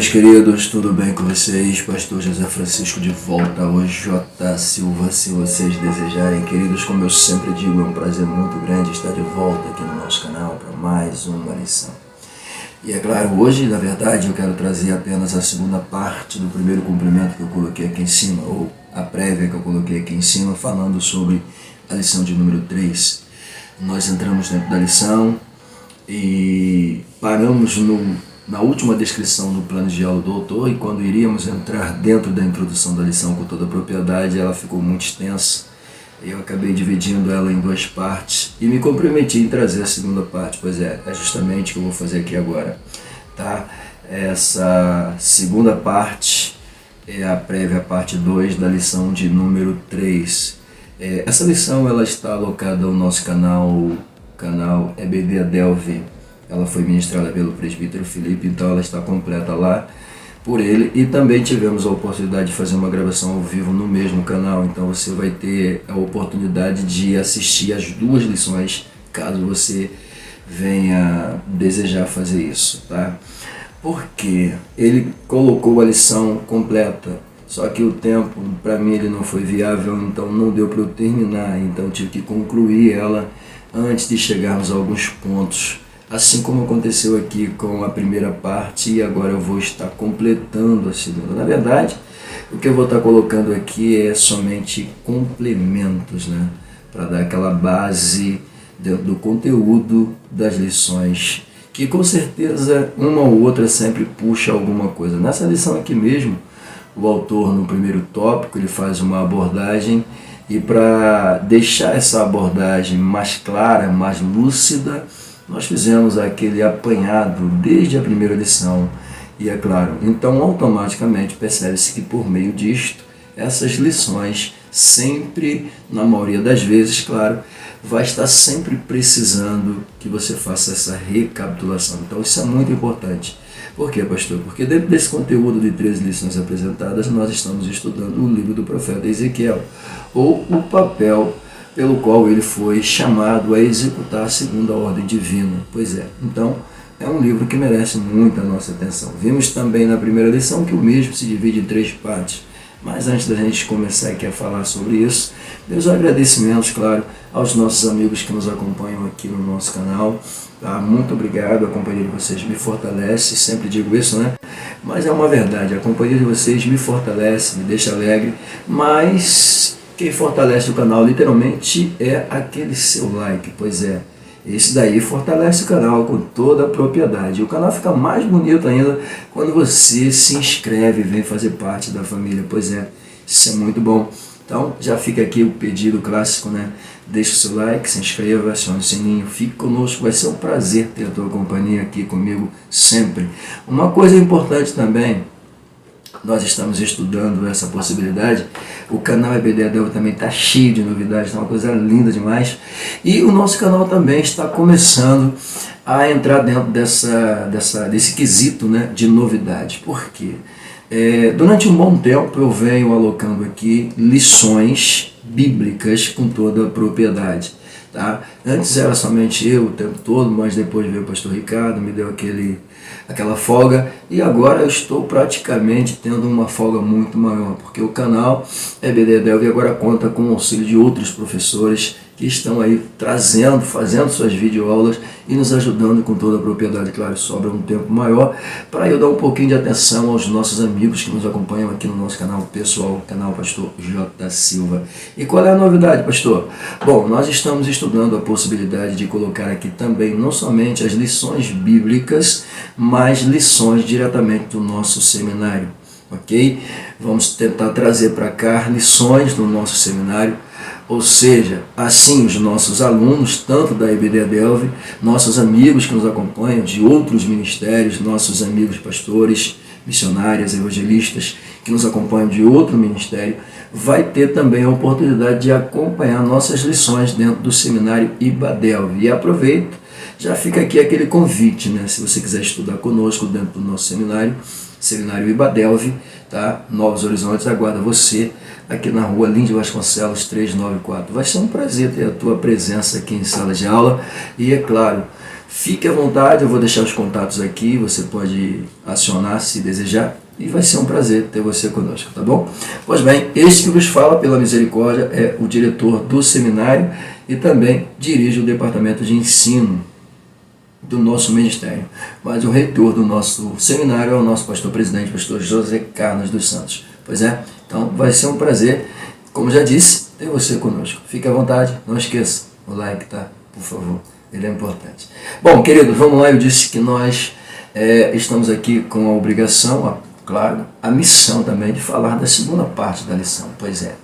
meus queridos, tudo bem com vocês? Pastor José Francisco de volta, o J. Silva, se vocês desejarem. Queridos, como eu sempre digo, é um prazer muito grande estar de volta aqui no nosso canal para mais uma lição. E é claro, hoje, na verdade, eu quero trazer apenas a segunda parte do primeiro cumprimento que eu coloquei aqui em cima, ou a prévia que eu coloquei aqui em cima, falando sobre a lição de número 3. Nós entramos dentro da lição e paramos na última descrição no plano de aula do autor, e quando iríamos entrar dentro da introdução da lição com toda a propriedade, ela ficou muito extensa. Eu acabei dividindo ela em duas partes e me comprometi em trazer a segunda parte, pois é justamente o que eu vou fazer aqui agora. Tá? Essa segunda parte é a prévia parte 2 da lição de número 3. Essa lição ela está alocada no nosso canal EBD Adelve. Ela foi ministrada pelo presbítero Felipe, então ela está completa lá por ele. E também tivemos a oportunidade de fazer uma gravação ao vivo no mesmo canal, então você vai ter a oportunidade de assistir as duas lições, caso você venha desejar fazer isso, tá? Porque ele colocou a lição completa, só que o tempo, para mim, ele não foi viável, então não deu para eu terminar, então eu tive que concluir ela antes de chegarmos a alguns pontos. Assim como aconteceu aqui com a primeira parte, e agora eu vou estar completando a segunda. Na verdade, o que eu vou estar colocando aqui é somente complementos, né? Para dar aquela base do conteúdo das lições, que com certeza uma ou outra sempre puxa alguma coisa. Nessa lição aqui mesmo, o autor no primeiro tópico ele faz uma abordagem, e para deixar essa abordagem mais clara, mais lúcida, nós fizemos aquele apanhado desde a primeira lição. E é claro, então automaticamente percebe-se que por meio disto, essas lições sempre, na maioria das vezes, claro, vai estar sempre precisando que você faça essa recapitulação. Então isso é muito importante. Por quê, pastor? Porque dentro desse conteúdo de 13 lições apresentadas, nós estamos estudando o livro do profeta Ezequiel, ou o papel pelo qual ele foi chamado a executar segundo a ordem divina. Pois é, então é um livro que merece muita nossa atenção. Vimos também na primeira lição que o mesmo se divide em 3 partes. Mas antes da gente começar aqui a falar sobre isso, meus agradecimentos, claro, aos nossos amigos que nos acompanham aqui no nosso canal. Tá? Muito obrigado, a companhia de vocês me fortalece, sempre digo isso, né? Mas é uma verdade, a companhia de vocês me fortalece, me deixa alegre, mas quem fortalece o canal literalmente é aquele seu like, pois é, esse daí fortalece o canal com toda a propriedade. O canal fica mais bonito ainda quando você se inscreve e vem fazer parte da família, pois é, isso é muito bom. Então já fica aqui o pedido clássico, né? Deixa o seu like, se inscreva, acione o sininho, fique conosco, vai ser um prazer ter a tua companhia aqui comigo sempre. Uma coisa importante também, nós estamos estudando essa possibilidade. O canal EBD Adelve também está cheio de novidades, é uma coisa linda demais. E o nosso canal também está começando a entrar dentro desse quesito, né, de novidade. Por quê? Durante um bom tempo eu venho alocando aqui lições bíblicas com toda a propriedade. Tá? Antes era somente eu o tempo todo, mas depois veio o pastor Ricardo, me deu aquela folga, e agora eu estou praticamente tendo uma folga muito maior, porque o canal EBD Adelve agora conta com o auxílio de outros professores que estão aí fazendo suas videoaulas e nos ajudando com toda a propriedade. Claro, sobra um tempo maior para eu dar um pouquinho de atenção aos nossos amigos que nos acompanham aqui no nosso canal pessoal, canal Pastor J. Silva. E qual é a novidade, pastor? Bom, nós estamos estudando a possibilidade de colocar aqui também não somente as lições bíblicas, mas lições diretamente do nosso seminário, ok? Vamos tentar trazer para cá lições do nosso seminário. Ou seja, assim os nossos alunos, tanto da EBD Adelve, nossos amigos que nos acompanham de outros ministérios, nossos amigos pastores, missionários, evangelistas, que nos acompanham de outro ministério, vai ter também a oportunidade de acompanhar nossas lições dentro do seminário IBADELVE. E aproveito, já fica aqui aquele convite, né? Se você quiser estudar conosco dentro do nosso seminário IBADELVE, tá? Novos Horizontes aguarda você aqui na rua Lins de Vasconcelos 394. Vai ser um prazer ter a tua presença aqui em sala de aula e, é claro, Fique à vontade, eu vou deixar os contatos aqui, você pode acionar se desejar e vai ser um prazer ter você conosco, tá bom? Pois bem, este que vos fala, pela misericórdia, é o diretor do seminário e também dirige o departamento de ensino do nosso ministério. Mas o reitor do nosso seminário é o nosso pastor-presidente, pastor José Carlos dos Santos. Pois é, então vai ser um prazer, como já disse, ter você conosco. Fique à vontade, não esqueça o like, tá? Por favor, ele é importante. Bom, queridos, vamos lá. Eu disse que nós estamos aqui com a obrigação, claro, a missão também de falar da segunda parte da lição. Pois é,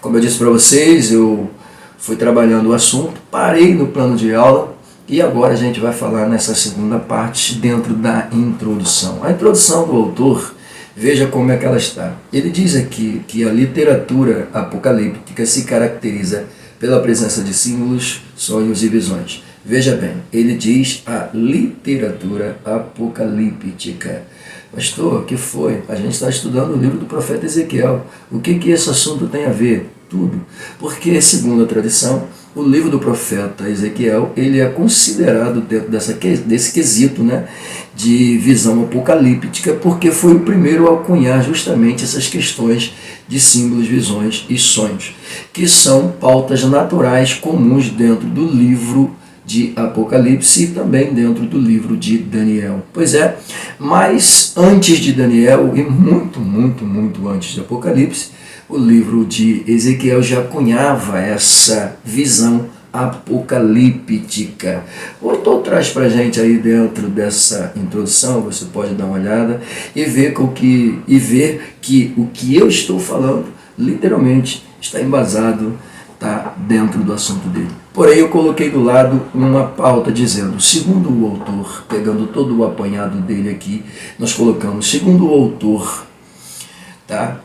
como eu disse para vocês, eu fui trabalhando o assunto, parei no plano de aula e agora a gente vai falar nessa segunda parte dentro da introdução. A introdução do autor, veja como é que ela está. Ele diz aqui que a literatura apocalíptica se caracteriza pela presença de símbolos, sonhos e visões. Veja bem, ele diz a literatura apocalíptica. Pastor, o que foi? A gente está estudando o livro do profeta Ezequiel. O que esse assunto tem a ver? Tudo. Porque, segundo a tradição, o livro do profeta Ezequiel, ele é considerado dentro desse quesito, né, de visão apocalíptica, porque foi o primeiro a cunhar justamente essas questões de símbolos, visões e sonhos, que são pautas naturais comuns dentro do livro de Apocalipse e também dentro do livro de Daniel. Pois é, mas antes de Daniel e muito antes de Apocalipse, o livro de Ezequiel já cunhava essa visão apocalíptica. O autor traz para a gente aí dentro dessa introdução, você pode dar uma olhada e ver que o que eu estou falando literalmente está embasado, está dentro do assunto dele. Porém, eu coloquei do lado uma pauta dizendo, segundo o autor, pegando todo o apanhado dele aqui, nós colocamos, segundo o autor, tá?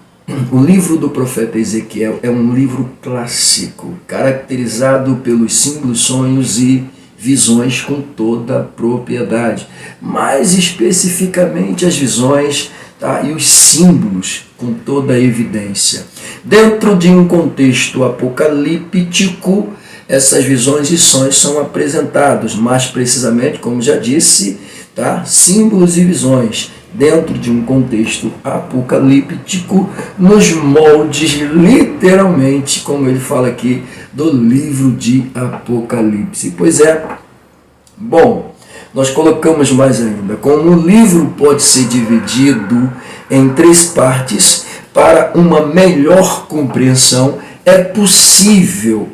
O livro do profeta Ezequiel é um livro clássico, caracterizado pelos símbolos, sonhos e visões com toda a propriedade. Mais especificamente as visões, tá? E os símbolos com toda a evidência. Dentro de um contexto apocalíptico, essas visões e sonhos são apresentados, mais precisamente, como já disse, tá? Símbolos e visões dentro de um contexto apocalíptico, nos moldes, literalmente, como ele fala aqui, do livro de Apocalipse. Pois é, bom, nós colocamos mais ainda, como o livro pode ser dividido em 3 partes para uma melhor compreensão, é possível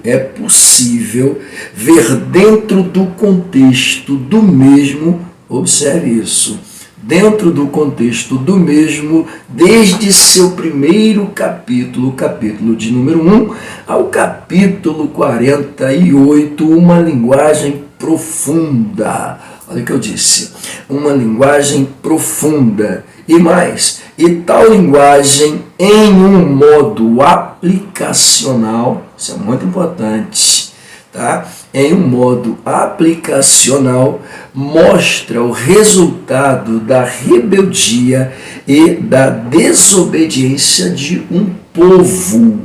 ver dentro do contexto do mesmo, observe isso, dentro do contexto do mesmo, desde seu primeiro capítulo, capítulo de número 1, ao capítulo 48, uma linguagem profunda. Olha o que eu disse, uma linguagem profunda. E mais, e tal linguagem em um modo aplicacional, isso é muito importante, tá? Em um modo aplicacional, mostra o resultado da rebeldia e da desobediência de um povo.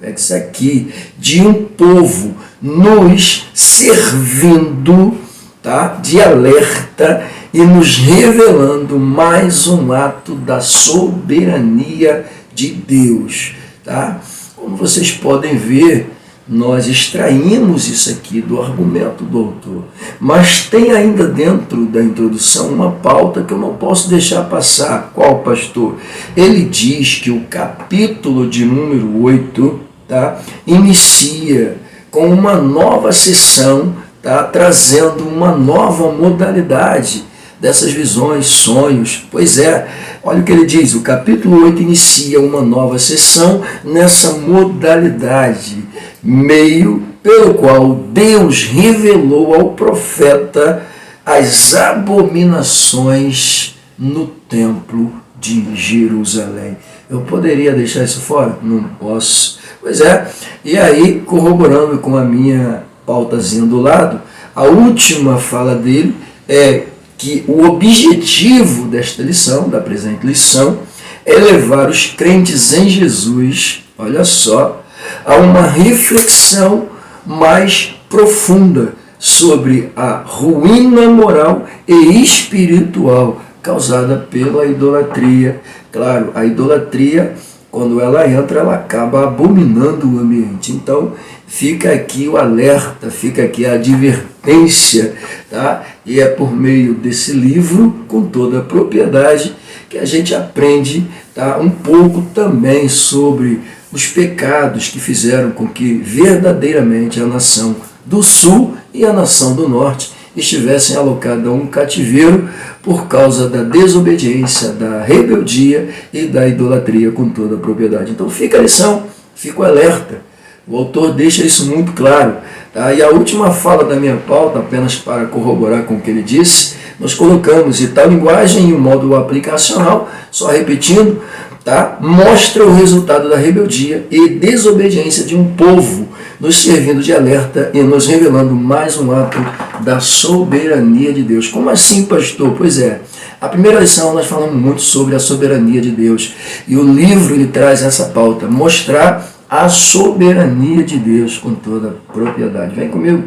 Pega isso aqui, de um povo, nos servindo, tá, de alerta e nos revelando mais um ato da soberania de Deus. Tá? Como vocês podem ver, nós extraímos isso aqui do argumento do autor, mas tem ainda dentro da introdução uma pauta que eu não posso deixar passar. Qual, pastor? Ele diz que o capítulo de número 8, tá, inicia com uma nova sessão, tá, trazendo uma nova modalidade dessas visões, sonhos. Pois é, olha o que ele diz, o capítulo 8 inicia uma nova sessão nessa modalidade, meio pelo qual Deus revelou ao profeta as abominações no templo de Jerusalém. Eu poderia deixar isso fora? Não posso. Pois é, e aí, corroborando com a minha pautazinha do lado, a última fala dele é que o objetivo desta lição, da presente lição, é levar os crentes em Jesus, olha só, a uma reflexão mais profunda sobre a ruína moral e espiritual causada pela idolatria. Claro, a idolatria, quando ela entra, ela acaba abominando o ambiente. Então, fica aqui o alerta, fica aqui a advertência, tá? E é por meio desse livro, com toda a propriedade, que a gente aprende, tá, um pouco também sobre os pecados que fizeram com que verdadeiramente a nação do sul e a nação do norte estivessem alocadas a um cativeiro por causa da desobediência, da rebeldia e da idolatria com toda a propriedade. Então fica a lição, fica o alerta. O autor deixa isso muito claro. Tá? E a última fala da minha pauta, apenas para corroborar com o que ele disse, nós colocamos, e tal linguagem em um modo aplicacional, só repetindo, tá? Mostra o resultado da rebeldia e desobediência de um povo, nos servindo de alerta e nos revelando mais um ato da soberania de Deus. Como assim, pastor? Pois é, a primeira lição nós falamos muito sobre a soberania de Deus, e o livro ele traz essa pauta, mostrar a soberania de Deus com toda a propriedade. Vem comigo,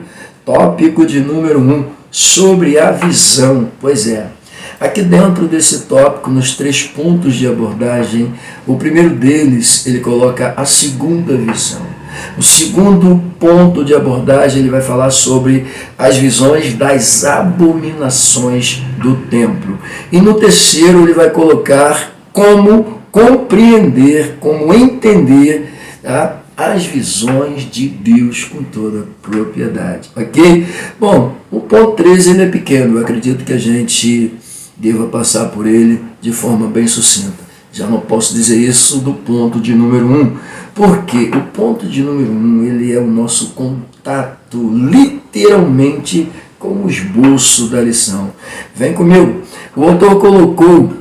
tópico de número 1, sobre a visão. Pois é, aqui dentro desse tópico, nos 3 pontos de abordagem, o primeiro deles, ele coloca a segunda visão. O segundo ponto de abordagem, ele vai falar sobre as visões das abominações do templo. E no terceiro, ele vai colocar como compreender, como entender, tá, as visões de Deus com toda a propriedade. Ok? Bom, o ponto 13 ele é pequeno, eu acredito que a gente deva passar por ele de forma bem sucinta. Já não posso dizer isso do ponto de número 1, porque o ponto de número 1 ele é o nosso contato, literalmente, com o esboço da lição. Vem comigo. O autor colocou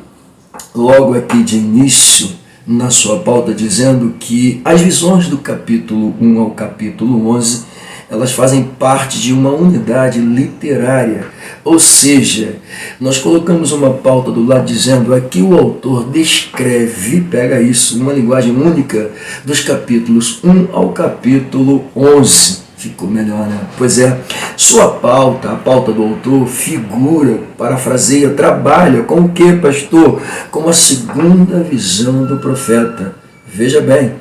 logo aqui de início na sua pauta, dizendo que as visões do capítulo 1 ao capítulo 11, elas fazem parte de uma unidade literária. Ou seja, nós colocamos uma pauta do lado dizendo aqui o autor descreve, pega isso, uma linguagem única dos capítulos 1 ao capítulo 11. Ficou melhor, né? Pois é, sua pauta, a pauta do autor, figura, parafraseia, trabalha com o que, pastor? Com a segunda visão do profeta. Veja bem,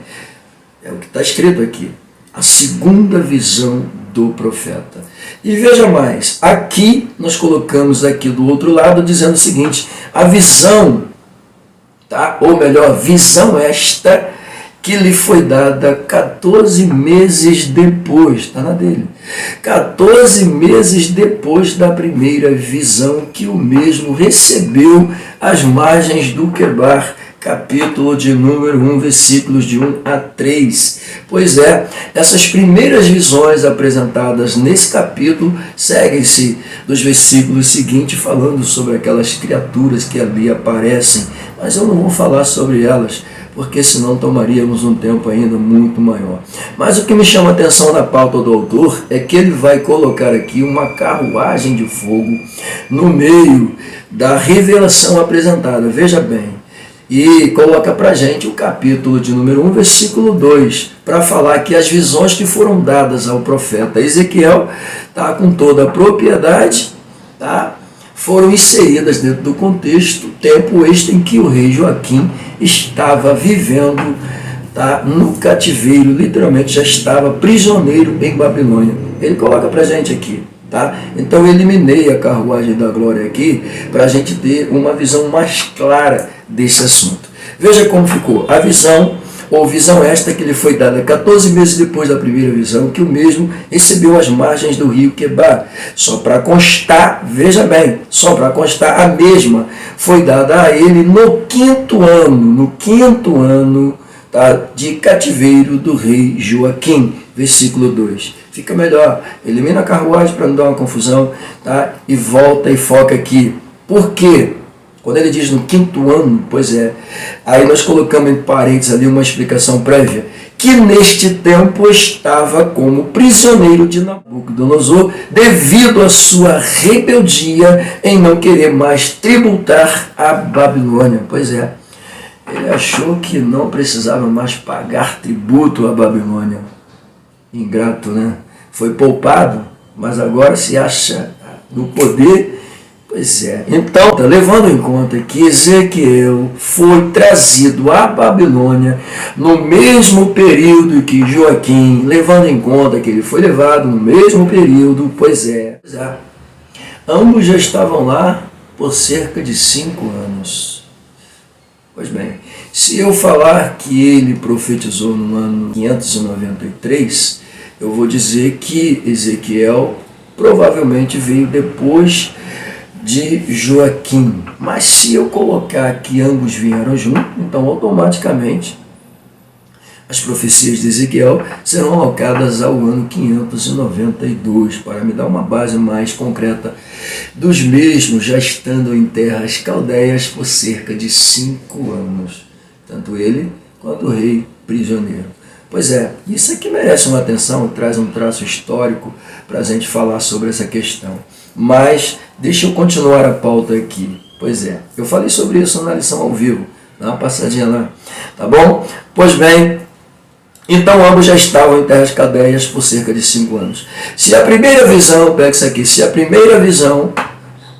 é o que está escrito aqui. A segunda visão do profeta. E veja mais, aqui nós colocamos aqui do outro lado dizendo o seguinte, a visão, tá? Ou melhor, visão esta que lhe foi dada 14 meses depois, está na dele, 14 meses depois da primeira visão que o mesmo recebeu às margens do Quebar, capítulo de número 1, versículos de 1 a 3. Pois é, essas primeiras visões apresentadas nesse capítulo seguem-se dos versículos seguintes, falando sobre aquelas criaturas que ali aparecem, mas eu não vou falar sobre elas, porque senão tomaríamos um tempo ainda muito maior. Mas o que me chama a atenção na pauta do autor é que ele vai colocar aqui uma carruagem de fogo no meio da revelação apresentada. Veja bem, e coloca para a gente o capítulo de número 1, versículo 2, para falar que as visões que foram dadas ao profeta Ezequiel, tá, com toda a propriedade, tá, foram inseridas dentro do contexto, tempo este em que o rei Joaquim estava vivendo, tá, no cativeiro, literalmente já estava prisioneiro em Babilônia. Ele coloca para a gente aqui. Tá? Então eu eliminei a carruagem da glória aqui para a gente ter uma visão mais clara desse assunto. Veja como ficou. A visão, ou visão esta que lhe foi dada 14 meses depois da primeira visão, que o mesmo recebeu às margens do rio Quebar. Só para constar, veja bem, só para constar, a mesma foi dada a ele no quinto ano, tá, de cativeiro do rei Joaquim. Versículo 2. Fica melhor, elimina a carruagem para não dar uma confusão, tá? E volta e foca aqui. Por quê? Quando ele diz no quinto ano, pois é, aí nós colocamos em parênteses ali uma explicação prévia, que neste tempo estava como prisioneiro de Nabucodonosor, devido à sua rebeldia em não querer mais tributar a Babilônia. Pois é, ele achou que não precisava mais pagar tributo à Babilônia. Ingrato, né? Foi poupado, mas agora se acha no poder. Pois é, então, levando em conta que Ezequiel foi trazido à Babilônia no mesmo período que Joaquim, levando em conta que ele foi levado no mesmo período, pois é, ambos já estavam lá por cerca de 5 anos. Pois bem, se eu falar que ele profetizou no ano 593, eu vou dizer que Ezequiel provavelmente veio depois de Joaquim. Mas se eu colocar que ambos vieram juntos, então automaticamente as profecias de Ezequiel serão alocadas ao ano 592, para me dar uma base mais concreta dos mesmos já estando em terras caldeias por cerca de 5 anos, tanto ele quanto o rei prisioneiro. Pois é, isso aqui merece uma atenção, traz um traço histórico para a gente falar sobre essa questão. Mas deixa eu continuar a pauta aqui. Pois é, eu falei sobre isso na lição ao vivo. Dá uma passadinha lá, tá bom? Pois bem, então ambos já estavam em terras caldeias por cerca de 5 anos. Se a primeira visão, pega isso aqui, se a primeira visão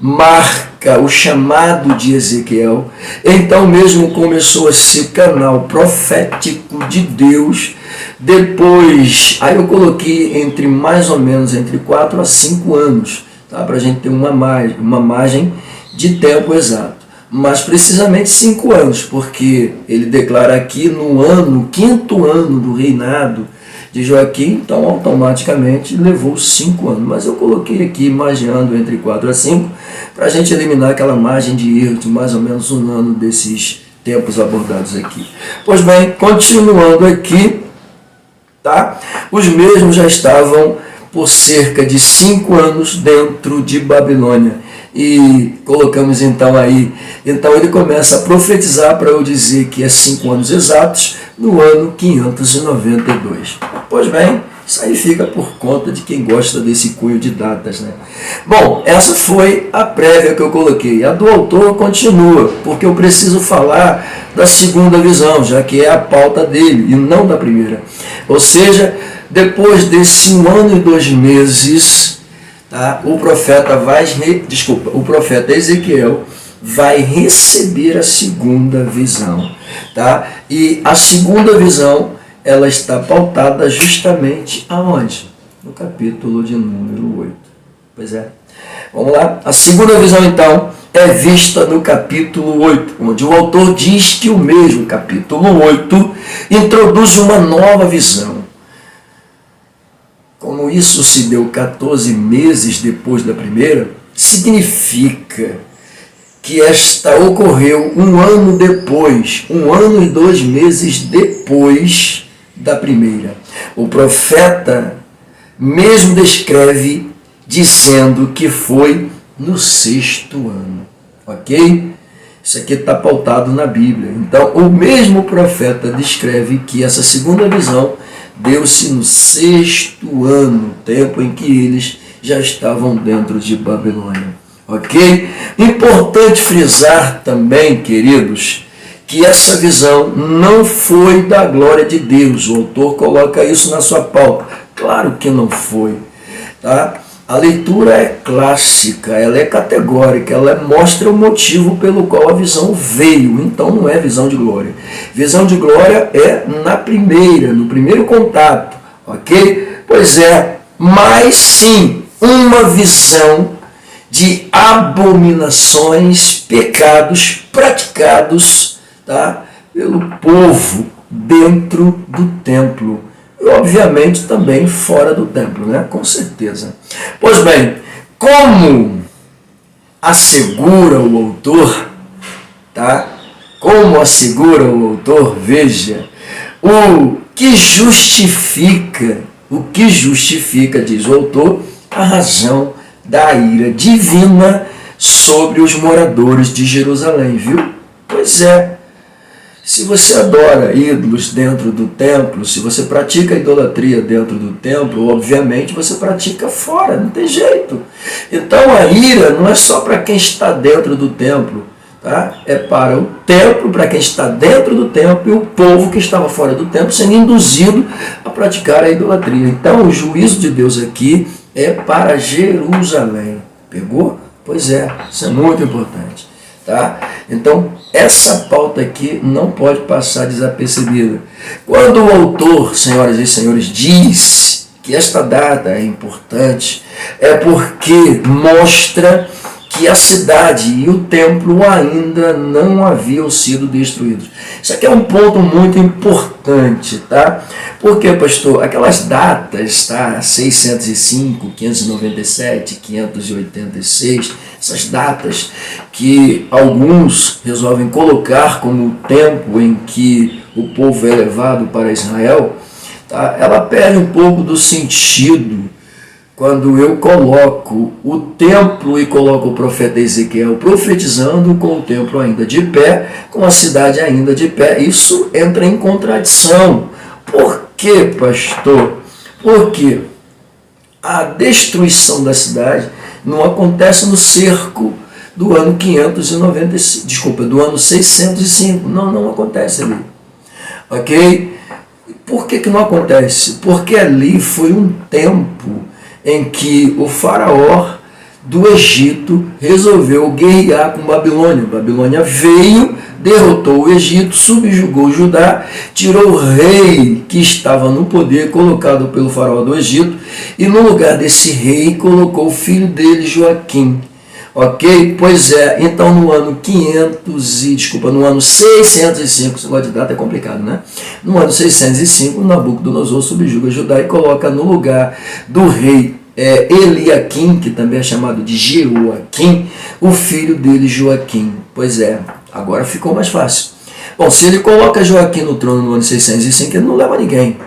marca o chamado de Ezequiel, então mesmo começou a ser canal profético de Deus. Depois, aí eu coloquei entre mais ou menos entre 4 a 5 anos, tá? Para a gente ter uma margem de tempo exato. Mas precisamente 5 anos, porque ele declara aqui no 5º ano do reinado de Joaquim, então automaticamente levou 5 anos. Mas eu coloquei aqui imaginando entre 4 a 5, para a gente eliminar aquela margem de erro de mais ou menos 1 ano desses tempos abordados aqui. Pois bem, continuando aqui, tá? Os mesmos já estavam por cerca de 5 anos dentro de Babilônia. E colocamos então aí, então ele começa a profetizar para eu dizer que é 5 anos exatos no ano 592. Pois bem, isso aí fica por conta de quem gosta desse cunho de datas, né? Bom, essa foi a prévia que eu coloquei. A do autor continua, porque eu preciso falar da segunda visão, já que é a pauta dele e não da primeira. Ou seja, depois desse 1 ano e 2 meses, tá, o profeta Ezequiel vai receber a segunda visão, tá? E a segunda visão, ela está pautada justamente aonde? No capítulo de número 8. Pois é. Vamos lá. A segunda visão, então, é vista no capítulo 8, onde o autor diz que o mesmo capítulo 8 introduz uma nova visão. Como isso se deu 14 meses depois da primeira, significa que esta ocorreu 1 ano depois, 1 ano e 2 meses depois da primeira. O profeta mesmo descreve dizendo que foi no 6º ano, ok? Isso aqui está pautado na Bíblia. Então, o mesmo profeta descreve que essa segunda visão deu-se no 6º ano, tempo em que eles já estavam dentro de Babilônia. Ok? Importante frisar também, queridos, que essa visão não foi da glória de Deus. O autor coloca isso na sua pauta. Claro que não foi. Tá? A leitura é clássica, ela é categórica, ela mostra o motivo pelo qual a visão veio. Então não é visão de glória. Visão de glória é no primeiro contato. Ok? Pois é, mas sim, uma visão de abominações, pecados praticados, tá, pelo povo dentro do templo. E, obviamente, também fora do templo, né? Com certeza. Pois bem, como assegura o autor, tá? Como assegura o autor, veja, o que justifica, diz o autor, a razão da ira divina sobre os moradores de Jerusalém, viu? Pois é, se você adora ídolos dentro do templo, se você pratica idolatria dentro do templo, obviamente você pratica fora, não tem jeito. Então a ira não é só para quem está dentro do templo, tá? É para o templo, para quem está dentro do templo, e o povo que estava fora do templo sendo induzido a praticar a idolatria. Então, o juízo de Deus aqui é para Jerusalém. Pegou? Pois é, isso é muito importante. Tá? Então, essa pauta aqui não pode passar desapercebida. Quando o autor, senhoras e senhores, diz que esta data é importante, é porque mostra que a cidade e o templo ainda não haviam sido destruídos. Isso aqui é um ponto muito importante, tá? Porque, pastor, aquelas datas, tá? 605, 597, 586, essas datas que alguns resolvem colocar como o tempo em que o povo é levado para Israel, tá? Ela perde um pouco do sentido quando eu coloco o templo e coloco o profeta Ezequiel profetizando com o templo ainda de pé, com a cidade ainda de pé. Isso entra em contradição. Por quê, pastor? Porque a destruição da cidade não acontece no cerco do ano 595, desculpa, do ano 605. Não acontece ali. Ok? Por que não acontece? Porque ali foi um tempo em que o faraó do Egito resolveu guerrear com Babilônia. Babilônia veio, derrotou o Egito, subjugou Judá, tirou o rei que estava no poder, colocado pelo faraó do Egito, e no lugar desse rei colocou o filho dele, Joaquim. Ok? Pois é, então no ano 605, esse negócio de data é complicado, né? No ano 605, Nabucodonosor subjuga Judá e coloca no lugar do rei Eliaquim, que também é chamado de Jeoaquim, o filho dele, Joaquim. Pois é, agora ficou mais fácil. Bom, se ele coloca Joaquim no trono no ano 605, ele não leva ninguém.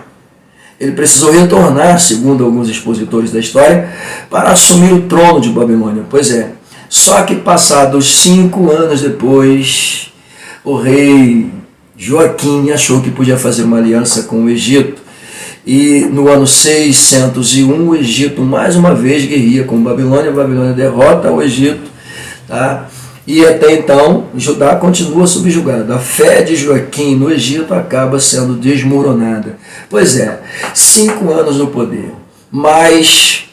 Ele precisou retornar, segundo alguns expositores da história, para assumir o trono de Babilônia. Pois é, só que passados 5 anos depois, o rei Joaquim achou que podia fazer uma aliança com o Egito. E no ano 601, o Egito mais uma vez guerria com Babilônia. Babilônia derrota o Egito. Tá? E até então, Judá continua subjugado. A fé de Joaquim no Egito acaba sendo desmoronada. Pois é, 5 anos no poder. Mais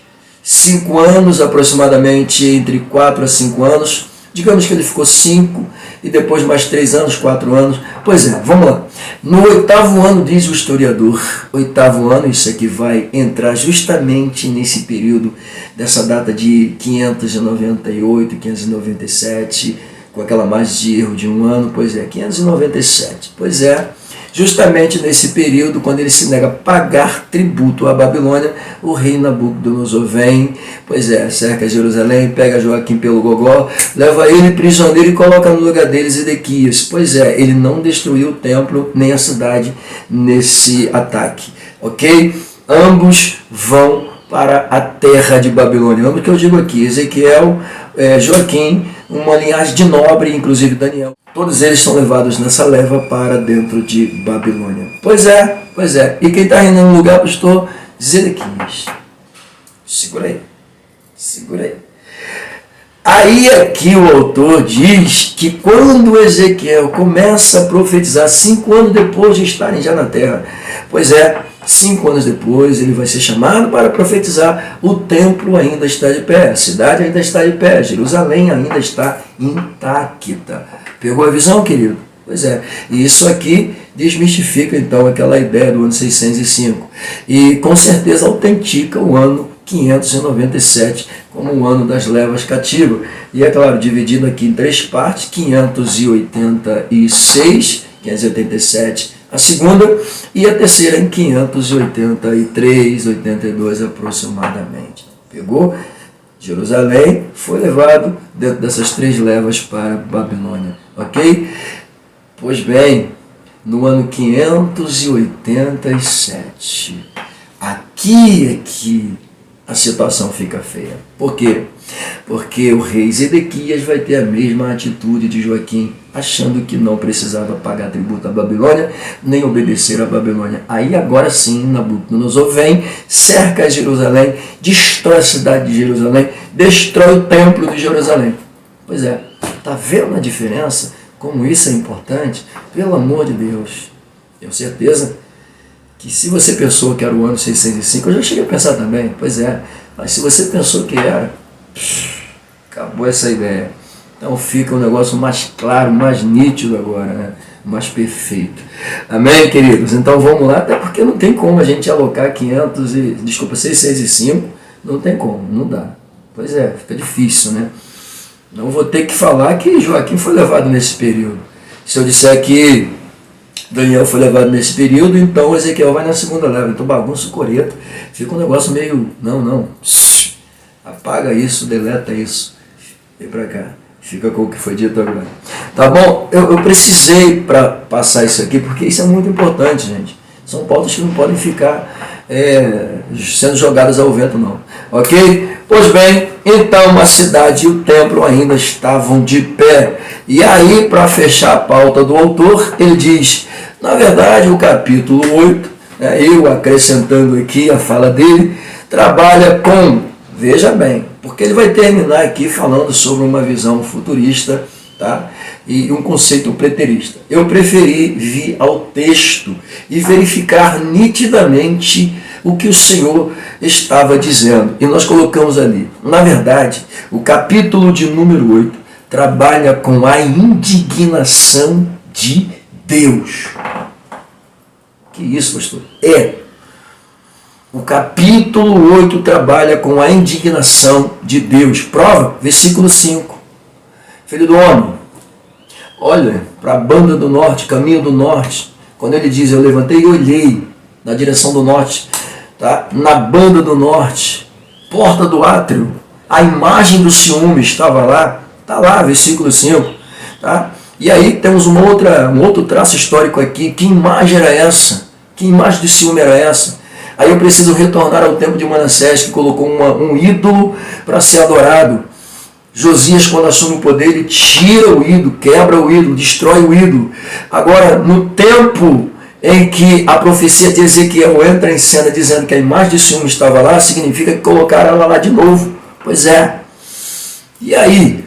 5 anos, aproximadamente entre 4 a 5 anos. Digamos que ele ficou 5 e depois mais 3 anos, 4 anos. Pois é, vamos lá. No 8º ano, diz o historiador, 8º ano, isso aqui vai entrar justamente nesse período dessa data de 598, 597, com aquela margem de erro de 1 ano, pois é, 597. Pois é, justamente nesse período, quando ele se nega a pagar tributo à Babilônia, o rei Nabucodonosor vem, pois é, cerca Jerusalém, pega Joaquim pelo gogó, leva ele prisioneiro e coloca no lugar deles Edequias. Pois é, ele não destruiu o templo nem a cidade nesse ataque, ok? Ambos vão para a terra de Babilônia. Lembra que eu digo aqui, Ezequiel, Joaquim, uma linhagem de nobre, inclusive Daniel. Todos eles são levados nessa leva para dentro de Babilônia. Pois é. E quem está reinando no lugar, pastor? Zedequias. Segura aí. Aí aqui o autor diz que quando Ezequiel começa a profetizar, 5 anos depois de estarem já na terra, pois é, 5 anos depois ele vai ser chamado para profetizar, o templo ainda está de pé, a cidade ainda está de pé, Jerusalém ainda está intacta. Pegou a visão, querido? Pois é, e isso aqui desmistifica então aquela ideia do ano 605 e com certeza autentica o ano 597 como o ano das levas cativas. E é claro, dividido aqui em 3 partes, 587 a segunda e a terceira em 583, 82 aproximadamente. Pegou? Jerusalém foi levado dentro dessas 3 levas para Babilônia, ok? Pois bem, no ano 587, aqui é que a situação fica feia. Por quê? Porque o rei Zedequias vai ter a mesma atitude de Joaquim, achando que não precisava pagar tributo à Babilônia, nem obedecer à Babilônia. Aí agora sim, Nabucodonosor vem, cerca Jerusalém, destrói a cidade de Jerusalém, destrói o templo de Jerusalém. Pois é, Está vendo a diferença? Como isso é importante? Pelo amor de Deus. Tenho certeza que se você pensou que era o ano 605, eu já cheguei a pensar também. Pois é. Mas se você pensou que era, acabou essa ideia. Então fica um negócio mais claro, mais nítido agora, né? Mais perfeito. Amém, queridos? Então vamos lá, até porque não tem como a gente alocar 605, não tem como, não dá. Pois é, fica difícil, né? Não vou ter que falar que Joaquim foi levado nesse período. Se eu disser que Daniel foi levado nesse período, então Ezequiel vai na segunda leva. Então bagunça o coreto, fica um negócio meio, não, apaga isso, deleta isso, vem pra cá. Fica com o que foi dito agora. Tá bom? Eu precisei para passar isso aqui, porque isso é muito importante, gente. São pautas que não podem ficar sendo jogadas ao vento, não. Ok? Pois bem, então a cidade e o templo ainda estavam de pé. E aí, para fechar a pauta do autor, ele diz, na verdade, o capítulo 8, eu acrescentando aqui a fala dele, trabalha com, veja bem, porque ele vai terminar aqui falando sobre uma visão futurista, tá? E um conceito preterista. Eu preferi vir ao texto e verificar nitidamente o que o Senhor estava dizendo. E nós colocamos ali. Na verdade, o capítulo de número 8 trabalha com a indignação de Deus. Que isso, pastor? O capítulo 8 trabalha com a indignação de Deus. Prova, versículo 5. Filho do homem, olha para a banda do norte, caminho do norte. Quando ele diz, eu levantei e olhei na direção do norte, tá? Na banda do norte, porta do átrio, a imagem do ciúme estava lá. Está lá, versículo 5. Tá? E aí temos um outro traço histórico aqui. Que imagem era essa? Que imagem de ciúme era essa? Aí eu preciso retornar ao tempo de Manassés, que colocou um ídolo para ser adorado. Josias, quando assume o poder, ele tira o ídolo, quebra o ídolo, destrói o ídolo. Agora, no tempo em que a profecia de Ezequiel entra em cena dizendo que a imagem de ciúme estava lá, significa que colocaram ela lá de novo. Pois é. E aí?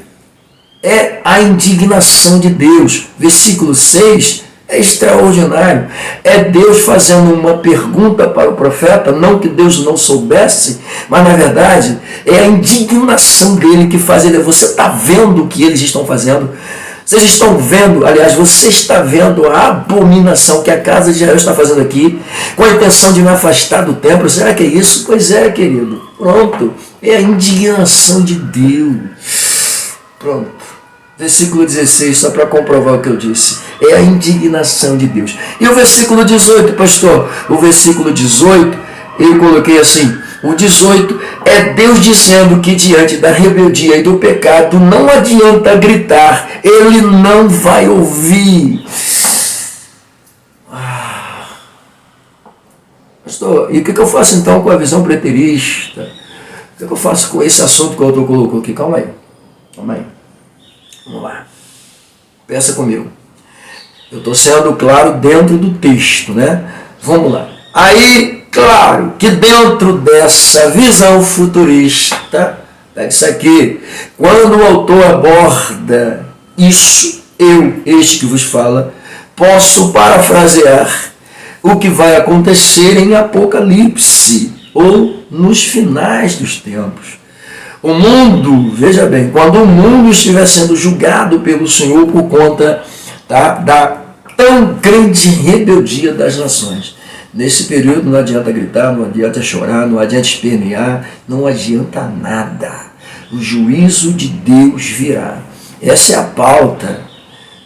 É a indignação de Deus. Versículo 6 é extraordinário. É Deus fazendo uma pergunta para o profeta, não que Deus não soubesse, mas na verdade é a indignação dele que faz ele. Você está vendo o que eles estão fazendo? Vocês estão vendo, aliás, você está vendo a abominação que a casa de Israel está fazendo aqui, com a intenção de me afastar do templo? Será que é isso? Pois é, querido. Pronto. É a indignação de Deus. Pronto. Versículo 16, só para comprovar o que eu disse. É a indignação de Deus. E o versículo 18, pastor? O versículo 18, eu coloquei assim. O 18 é Deus dizendo que diante da rebeldia e do pecado não adianta gritar. Ele não vai ouvir. Pastor, e o que eu faço então com a visão preterista? O que eu faço com esse assunto que o autor colocou aqui? Calma aí. Vamos lá. Pensa comigo. Eu estou sendo claro dentro do texto, né? Vamos lá. Aí, claro, que dentro dessa visão futurista, pega isso aqui, quando o autor aborda isso, este que vos fala, posso parafrasear o que vai acontecer em Apocalipse, ou nos finais dos tempos. O mundo, veja bem, quando o mundo estiver sendo julgado pelo Senhor por conta da tão grande rebeldia das nações. Nesse período não adianta gritar, não adianta chorar, não adianta espernear, não adianta nada. O juízo de Deus virá. Essa é a pauta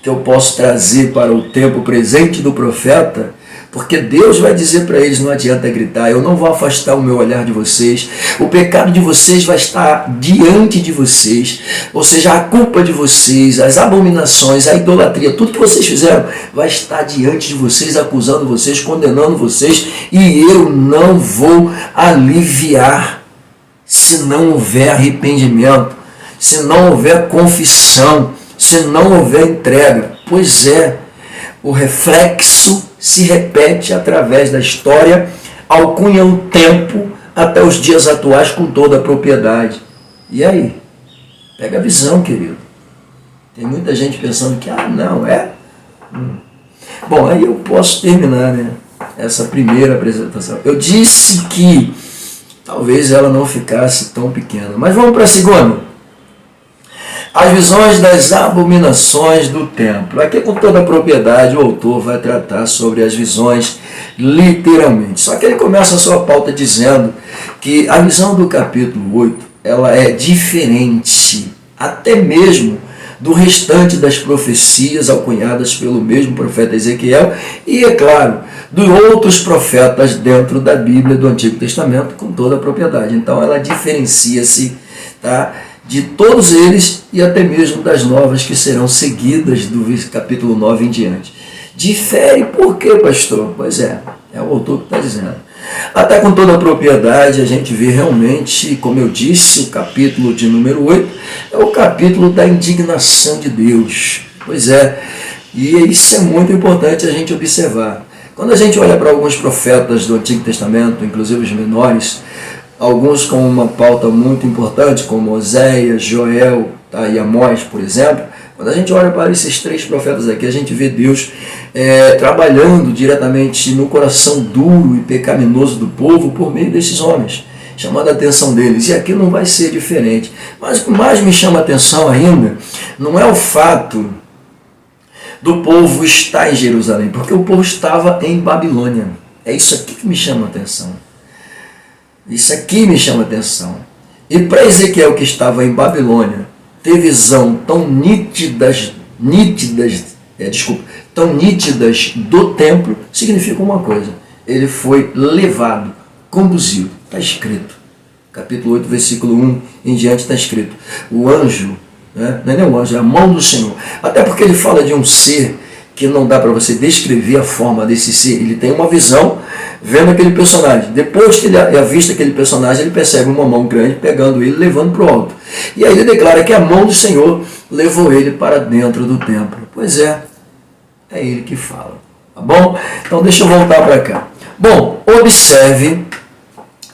que eu posso trazer para o tempo presente do profeta, porque Deus vai dizer para eles, não adianta gritar, eu não vou afastar o meu olhar de vocês, o pecado de vocês vai estar diante de vocês, ou seja, a culpa de vocês, as abominações, a idolatria, tudo que vocês fizeram vai estar diante de vocês, acusando vocês, condenando vocês, e eu não vou aliviar se não houver arrependimento, se não houver confissão, se não houver entrega. Pois é, o reflexo se repete através da história, alcunha o tempo até os dias atuais com toda a propriedade. E aí? Pega a visão, querido. Tem muita gente pensando que, não, é? Bom, aí eu posso terminar, né, essa primeira apresentação. Eu disse que talvez ela não ficasse tão pequena. Mas vamos para a segunda. As visões das abominações do templo. Aqui, com toda a propriedade, o autor vai tratar sobre as visões literalmente. Só que ele começa a sua pauta dizendo que a visão do capítulo 8, ela é diferente, até mesmo do restante das profecias alcunhadas pelo mesmo profeta Ezequiel e, é claro, de outros profetas dentro da Bíblia do Antigo Testamento, com toda a propriedade. Então ela diferencia-se, tá, de todos eles e até mesmo das novas que serão seguidas do capítulo 9 em diante. Difere por quê, pastor? Pois é o autor que está dizendo. Até com toda a propriedade, a gente vê realmente, como eu disse, o capítulo de número 8 é o capítulo da indignação de Deus. Pois é, e isso é muito importante a gente observar. Quando a gente olha para alguns profetas do Antigo Testamento, inclusive os menores, alguns com uma pauta muito importante, como Oséias, Joel, e Amós, por exemplo, quando a gente olha para esses três profetas aqui, a gente vê Deus trabalhando diretamente no coração duro e pecaminoso do povo por meio desses homens, chamando a atenção deles. E aqui não vai ser diferente. Mas o que mais me chama a atenção ainda não é o fato do povo estar em Jerusalém, porque o povo estava em Babilônia. É isso aqui que me chama a atenção. Isso aqui me chama a atenção. E para Ezequiel, que estava em Babilônia, ter visão tão nítidas do templo, significa uma coisa: ele foi levado, conduzido. Está escrito, capítulo 8, versículo 1 em diante está escrito, o anjo, né? Não é nem o anjo, é a mão do Senhor. Até porque ele fala de um ser que não dá para você descrever a forma desse ser. Ele tem uma visão vendo aquele personagem. Depois que ele avista aquele personagem, ele percebe uma mão grande pegando ele, levando para o alto. E aí ele declara que a mão do Senhor levou ele para dentro do templo. Pois é ele que fala. Tá bom? Então deixa eu voltar para cá. Bom, observe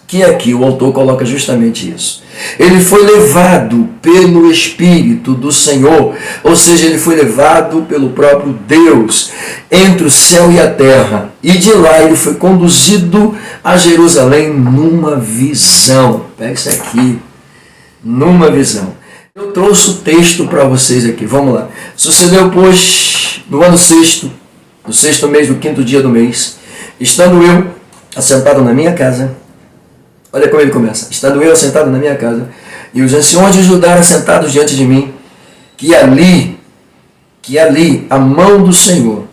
que aqui o autor coloca justamente isso. Ele foi levado pelo Espírito do Senhor, ou seja, ele foi levado pelo próprio Deus entre o céu e a terra. E de lá ele foi conduzido a Jerusalém numa visão. Pega isso aqui, numa visão. Eu trouxe o texto para vocês aqui, vamos lá. Sucedeu, pois, no ano sexto, no sexto mês do quinto dia do mês, estando eu assentado na minha casa. Olha como ele começa. Estando eu assentado na minha casa, e os anciões de Judá assentados diante de mim, que ali a mão do Senhor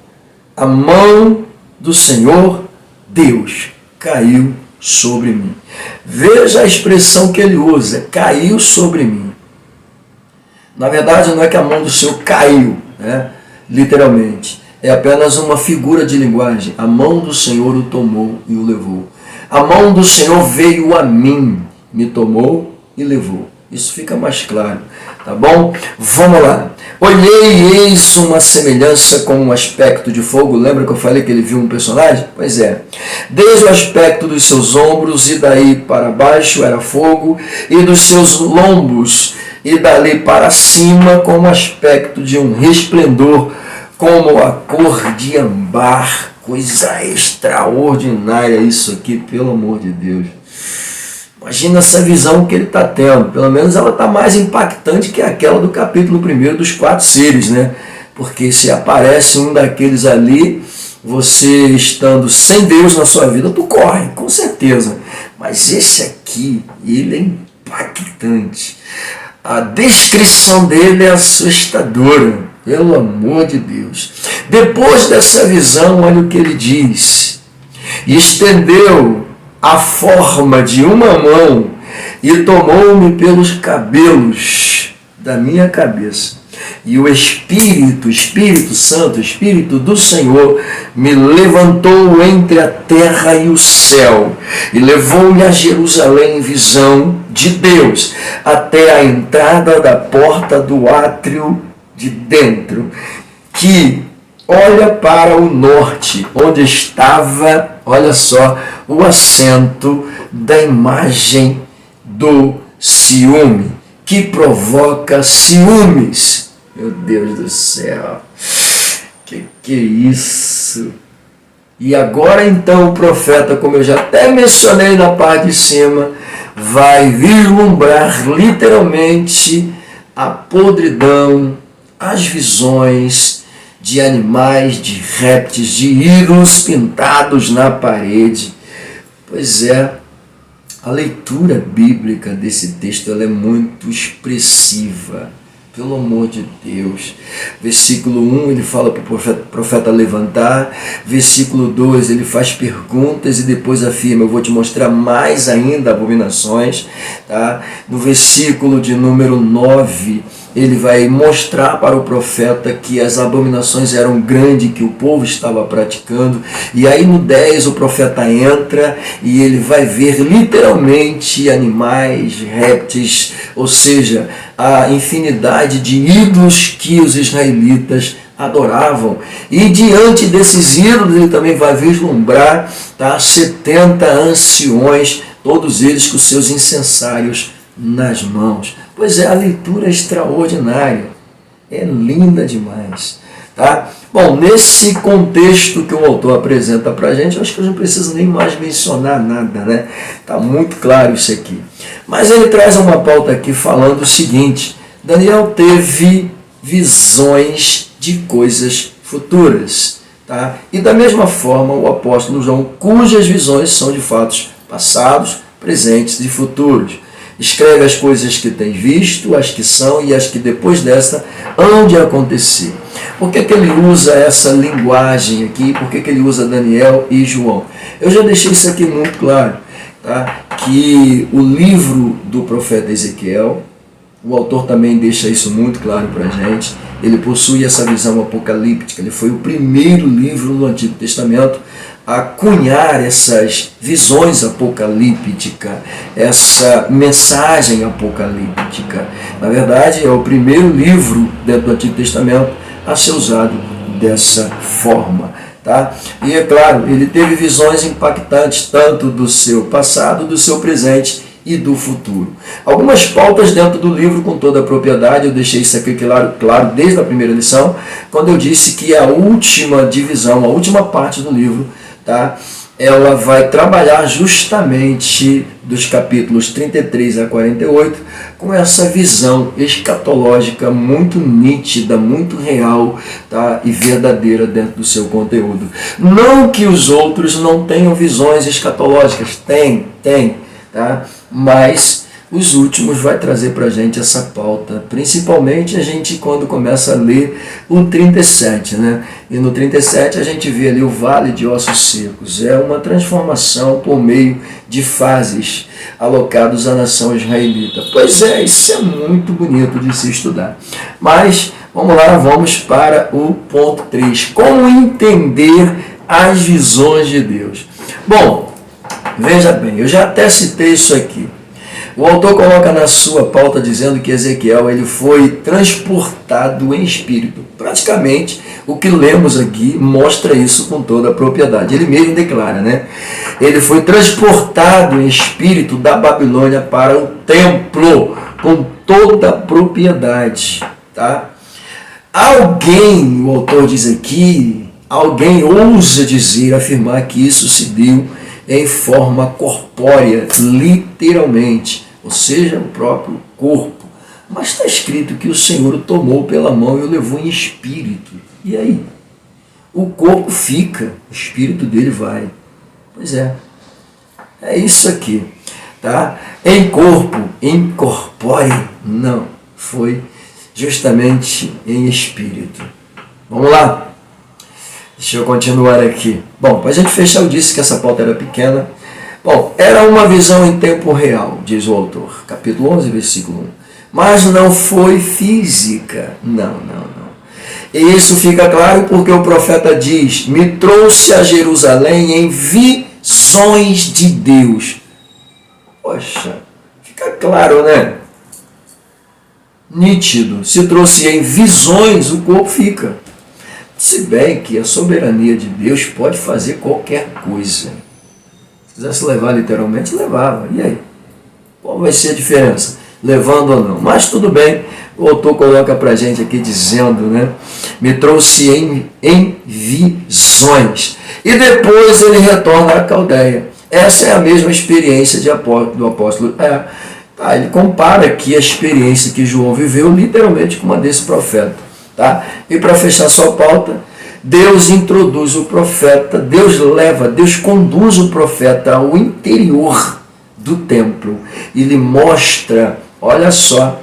Deus, caiu sobre mim. Veja a expressão que ele usa, caiu sobre mim. Na verdade, não é que a mão do Senhor caiu, né, literalmente. É apenas uma figura de linguagem. A mão do Senhor o tomou e o levou. A mão do Senhor veio a mim, me tomou e levou. Isso fica mais claro, tá bom? Vamos lá. Olhei e eis uma semelhança com um aspecto de fogo. Lembra que eu falei que ele viu um personagem? Pois é. Desde o aspecto dos seus ombros e daí para baixo era fogo, e dos seus lombos e dali para cima com o aspecto de um resplendor, como a cor de âmbar. Coisa extraordinária isso aqui, pelo amor de Deus. Imagina essa visão que ele está tendo. Pelo menos ela está mais impactante que aquela do capítulo 1 dos 4 seres, né? Porque se aparece um daqueles ali, você estando sem Deus na sua vida, tu corre, com certeza. Mas esse aqui, ele é impactante. A descrição dele é assustadora. Pelo amor de Deus. Depois dessa visão, olha o que ele diz. E estendeu a forma de uma mão e tomou-me pelos cabelos da minha cabeça. E o Espírito Santo, o Espírito do Senhor, me levantou entre a terra e o céu e levou-me a Jerusalém em visão de Deus, até a entrada da porta do átrio de dentro, que olha para o norte, onde estava, olha só, o assento da imagem do ciúme, que provoca ciúmes. Meu Deus do céu. Que é isso? E agora então o profeta, como eu já até mencionei na parte de cima, vai vislumbrar literalmente a podridão, as visões de animais, de répteis, de ídolos pintados na parede. Pois é, a leitura bíblica desse texto ela é muito expressiva. Pelo amor de Deus. Versículo 1 ele fala para o profeta levantar. Versículo 2 ele faz perguntas e depois afirma: eu vou te mostrar mais ainda abominações. Tá? No versículo de número 9 ele vai mostrar para o profeta que as abominações eram grandes, que o povo estava praticando. E aí no 10 o profeta entra e ele vai ver literalmente animais, répteis, ou seja, a infinidade de ídolos que os israelitas adoravam. E diante desses ídolos ele também vai vislumbrar 70 anciões, todos eles com seus incensários nas mãos. Pois é, a leitura é extraordinária, é linda demais. Tá? Bom, nesse contexto que o autor apresenta para a gente, eu acho que eu não preciso nem mais mencionar nada, né? Está muito claro isso aqui. Mas ele traz uma pauta aqui falando o seguinte: Daniel teve visões de coisas futuras. Tá? E da mesma forma o apóstolo João, cujas visões são de fatos passados, presentes e futuros. Escreve as coisas que tem visto, as que são e as que depois desta hão de acontecer. Por que ele usa essa linguagem aqui? Por que ele usa Daniel e João? Eu já deixei isso aqui muito claro, tá? Que o livro do profeta Ezequiel, o autor também deixa isso muito claro para a gente, ele possui essa visão apocalíptica, ele foi o primeiro livro no Antigo Testamento a cunhar essas visões apocalípticas, essa mensagem apocalíptica. Na verdade, é o primeiro livro dentro do Antigo Testamento a ser usado dessa forma. Tá? E é claro, ele teve visões impactantes tanto do seu passado, do seu presente e do futuro. Algumas pautas dentro do livro com toda a propriedade, eu deixei isso aqui claro desde a primeira lição, quando eu disse que a última divisão, a última parte do livro, tá? Ela vai trabalhar justamente dos capítulos 33 a 48 com essa visão escatológica muito nítida, muito real, tá? E verdadeira dentro do seu conteúdo. Não que os outros não tenham visões escatológicas, tem, tá? Mas os últimos vai trazer para a gente essa pauta, principalmente a gente quando começa a ler o 37, né? E no 37 a gente vê ali o Vale de Ossos Secos, é uma transformação por meio de fases alocados à nação israelita. Pois é, isso é muito bonito de se estudar. Mas vamos lá, vamos para o ponto 3, como entender as visões de Deus. Bom, veja bem, eu já até citei isso aqui. O autor coloca na sua pauta dizendo que Ezequiel ele foi transportado em espírito. Praticamente, o que lemos aqui mostra isso com toda a propriedade. Ele mesmo declara, né? Ele foi transportado em espírito da Babilônia para o templo com toda a propriedade. Tá? Alguém, o autor diz aqui, alguém ousa dizer, afirmar que isso se deu em forma corpórea, literalmente, ou seja, o próprio corpo. Mas está escrito que o Senhor o tomou pela mão e o levou em espírito. E aí? O corpo fica, o espírito dele vai. Pois é isso aqui. Tá? Em corpo, em corpóreo, não, foi justamente em espírito. Vamos lá? Deixa eu continuar aqui. Bom, para a gente fechar, eu disse que essa pauta era pequena. Bom, era uma visão em tempo real, diz o autor. Capítulo 11, versículo 1. Mas não foi física. Não. E isso fica claro porque o profeta diz: me trouxe a Jerusalém em visões de Deus. Poxa, fica claro, né? Nítido. Se trouxe em visões, o corpo fica. Se bem que a soberania de Deus pode fazer qualquer coisa. Se quisesse levar literalmente, levava. E aí? Qual vai ser a diferença? levando ou não. Mas tudo bem, o autor coloca para a gente aqui dizendo, né? Me trouxe em visões. E depois ele retorna à Caldeia. Essa é a mesma experiência do apóstolo. Ele compara aqui a experiência que João viveu literalmente com uma desse profeta. Tá? E para fechar sua pauta, Deus introduz o profeta, Deus conduz o profeta ao interior do templo e lhe mostra, olha só,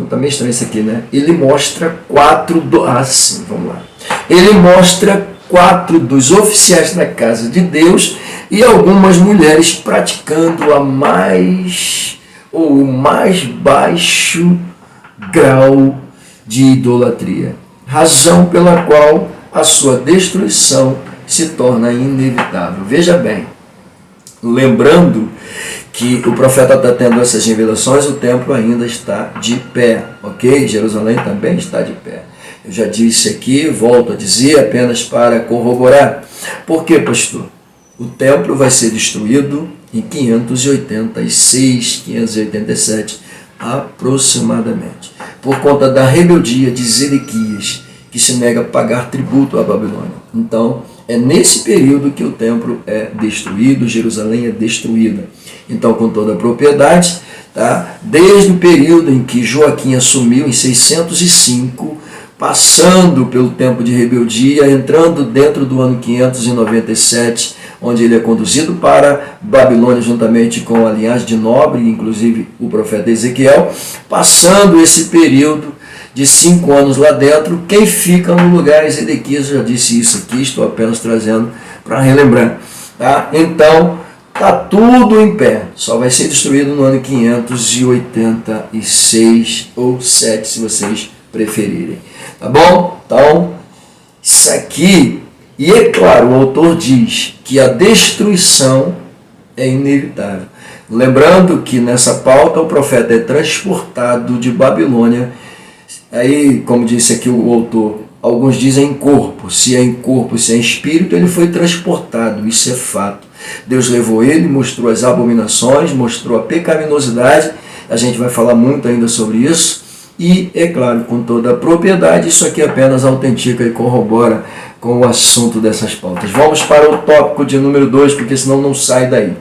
também estranho isso aqui, né? Ele mostra vamos lá. Ele mostra 4 dos oficiais da casa de Deus e algumas mulheres praticando o mais baixo grau de idolatria, razão pela qual a sua destruição se torna inevitável. Veja bem, lembrando que o profeta está tendo essas revelações, o templo ainda está de pé, ok? Jerusalém também está de pé. Eu já disse aqui, volto a dizer apenas para corroborar. Por quê, pastor? O templo vai ser destruído em 586, 587 aproximadamente, por conta da rebeldia de Zedequias, que se nega a pagar tributo à Babilônia. Então, é nesse período que o templo é destruído, Jerusalém é destruída. Então, com toda a propriedade, tá? Desde o período em que Joaquim assumiu, em 605, passando pelo tempo de rebeldia, entrando dentro do ano 597, onde ele é conduzido para Babilônia juntamente com a linhagem de Nobre, inclusive o profeta Ezequiel, passando esse período de 5 anos lá dentro, quem fica no lugar é Zedequias. Já disse isso aqui, estou apenas trazendo para relembrar. Tá? Então, está tudo em pé, só vai ser destruído no ano 586 ou 7, se vocês preferirem. Tá bom? Então, isso aqui, e é claro, o autor diz que a destruição é inevitável. Lembrando que nessa pauta o profeta é transportado de Babilônia. Aí, como disse aqui o autor, alguns dizem em corpo. Se é em corpo, se é em espírito, ele foi transportado. Isso é fato. Deus levou ele, mostrou as abominações, mostrou a pecaminosidade. A gente vai falar muito ainda sobre isso. E, é claro, com toda a propriedade, isso aqui apenas autentica e corrobora com o assunto dessas pautas. Vamos para o tópico de número 2, porque senão não sai daí.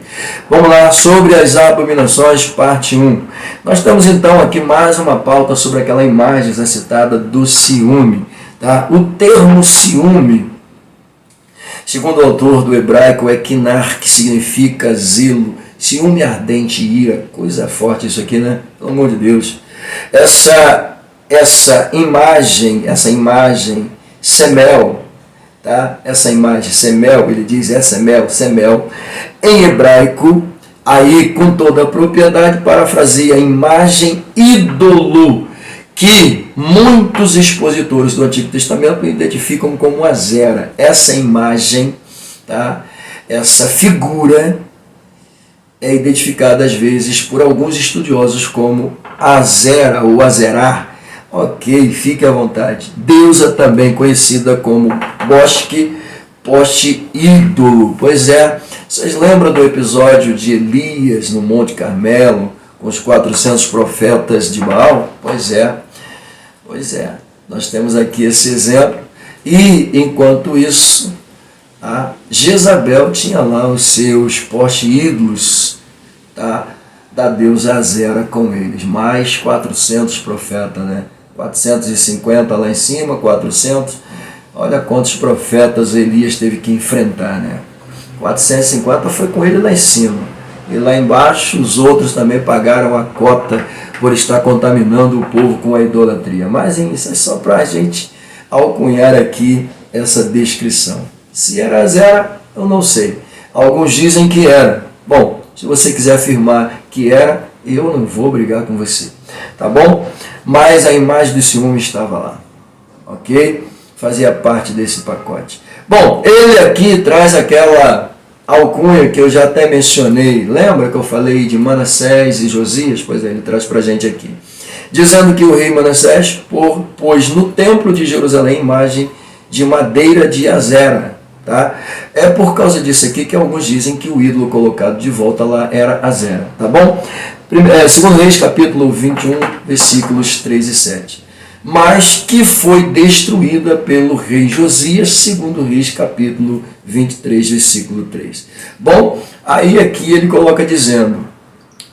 Vamos lá, sobre as abominações, parte 1. Nós temos então aqui mais uma pauta sobre aquela imagem citada do ciúme. Tá? O termo ciúme, segundo o autor do hebraico, é kinar, que significa zelo, ciúme ardente, ira. Coisa forte isso aqui, né? Pelo amor de Deus. Essa imagem semel, tá? Essa imagem semel, ele diz semel, em hebraico, aí com toda a propriedade, parafraseia a imagem ídolo, que muitos expositores do Antigo Testamento identificam como Azera. Essa imagem, tá? Essa figura é identificada às vezes por alguns estudiosos como Azera ou Azerá. Ok, fique à vontade. Deusa também conhecida como poste ídolo. Pois é, vocês lembram do episódio de Elias no Monte Carmelo, com os 400 profetas de Baal? Pois é, nós temos aqui esse exemplo. E, enquanto isso, a Jezabel tinha lá os seus poste-ídolos, tá? Da deusa Azera com eles. Mais 400 profetas, né? 450 lá em cima, 400. Olha quantos profetas Elias teve que enfrentar, né? 450 foi com ele lá em cima. E lá embaixo os outros também pagaram a cota por estar contaminando o povo com a idolatria. Mas isso é só para a gente alcunhar aqui essa descrição. Se era Azera, eu não sei. Alguns dizem que era. Bom, se você quiser afirmar que era, eu não vou brigar com você. Tá bom? Mas a imagem do ciúme estava lá. Ok? Fazia parte desse pacote. Bom, ele aqui traz aquela alcunha que eu já até mencionei. Lembra que eu falei de Manassés e Josias? Pois é, ele traz para a gente aqui. Dizendo que o rei Manassés pôs no templo de Jerusalém imagem de madeira de Azera. tá? É por causa disso aqui que alguns dizem que o ídolo colocado de volta lá era Azera, tá bom? 2 Reis, capítulo 21, versículos 3 e 7. Mas que foi destruída pelo rei Josias, 2 Reis, capítulo 23, versículo 3. Bom, aí aqui ele coloca dizendo: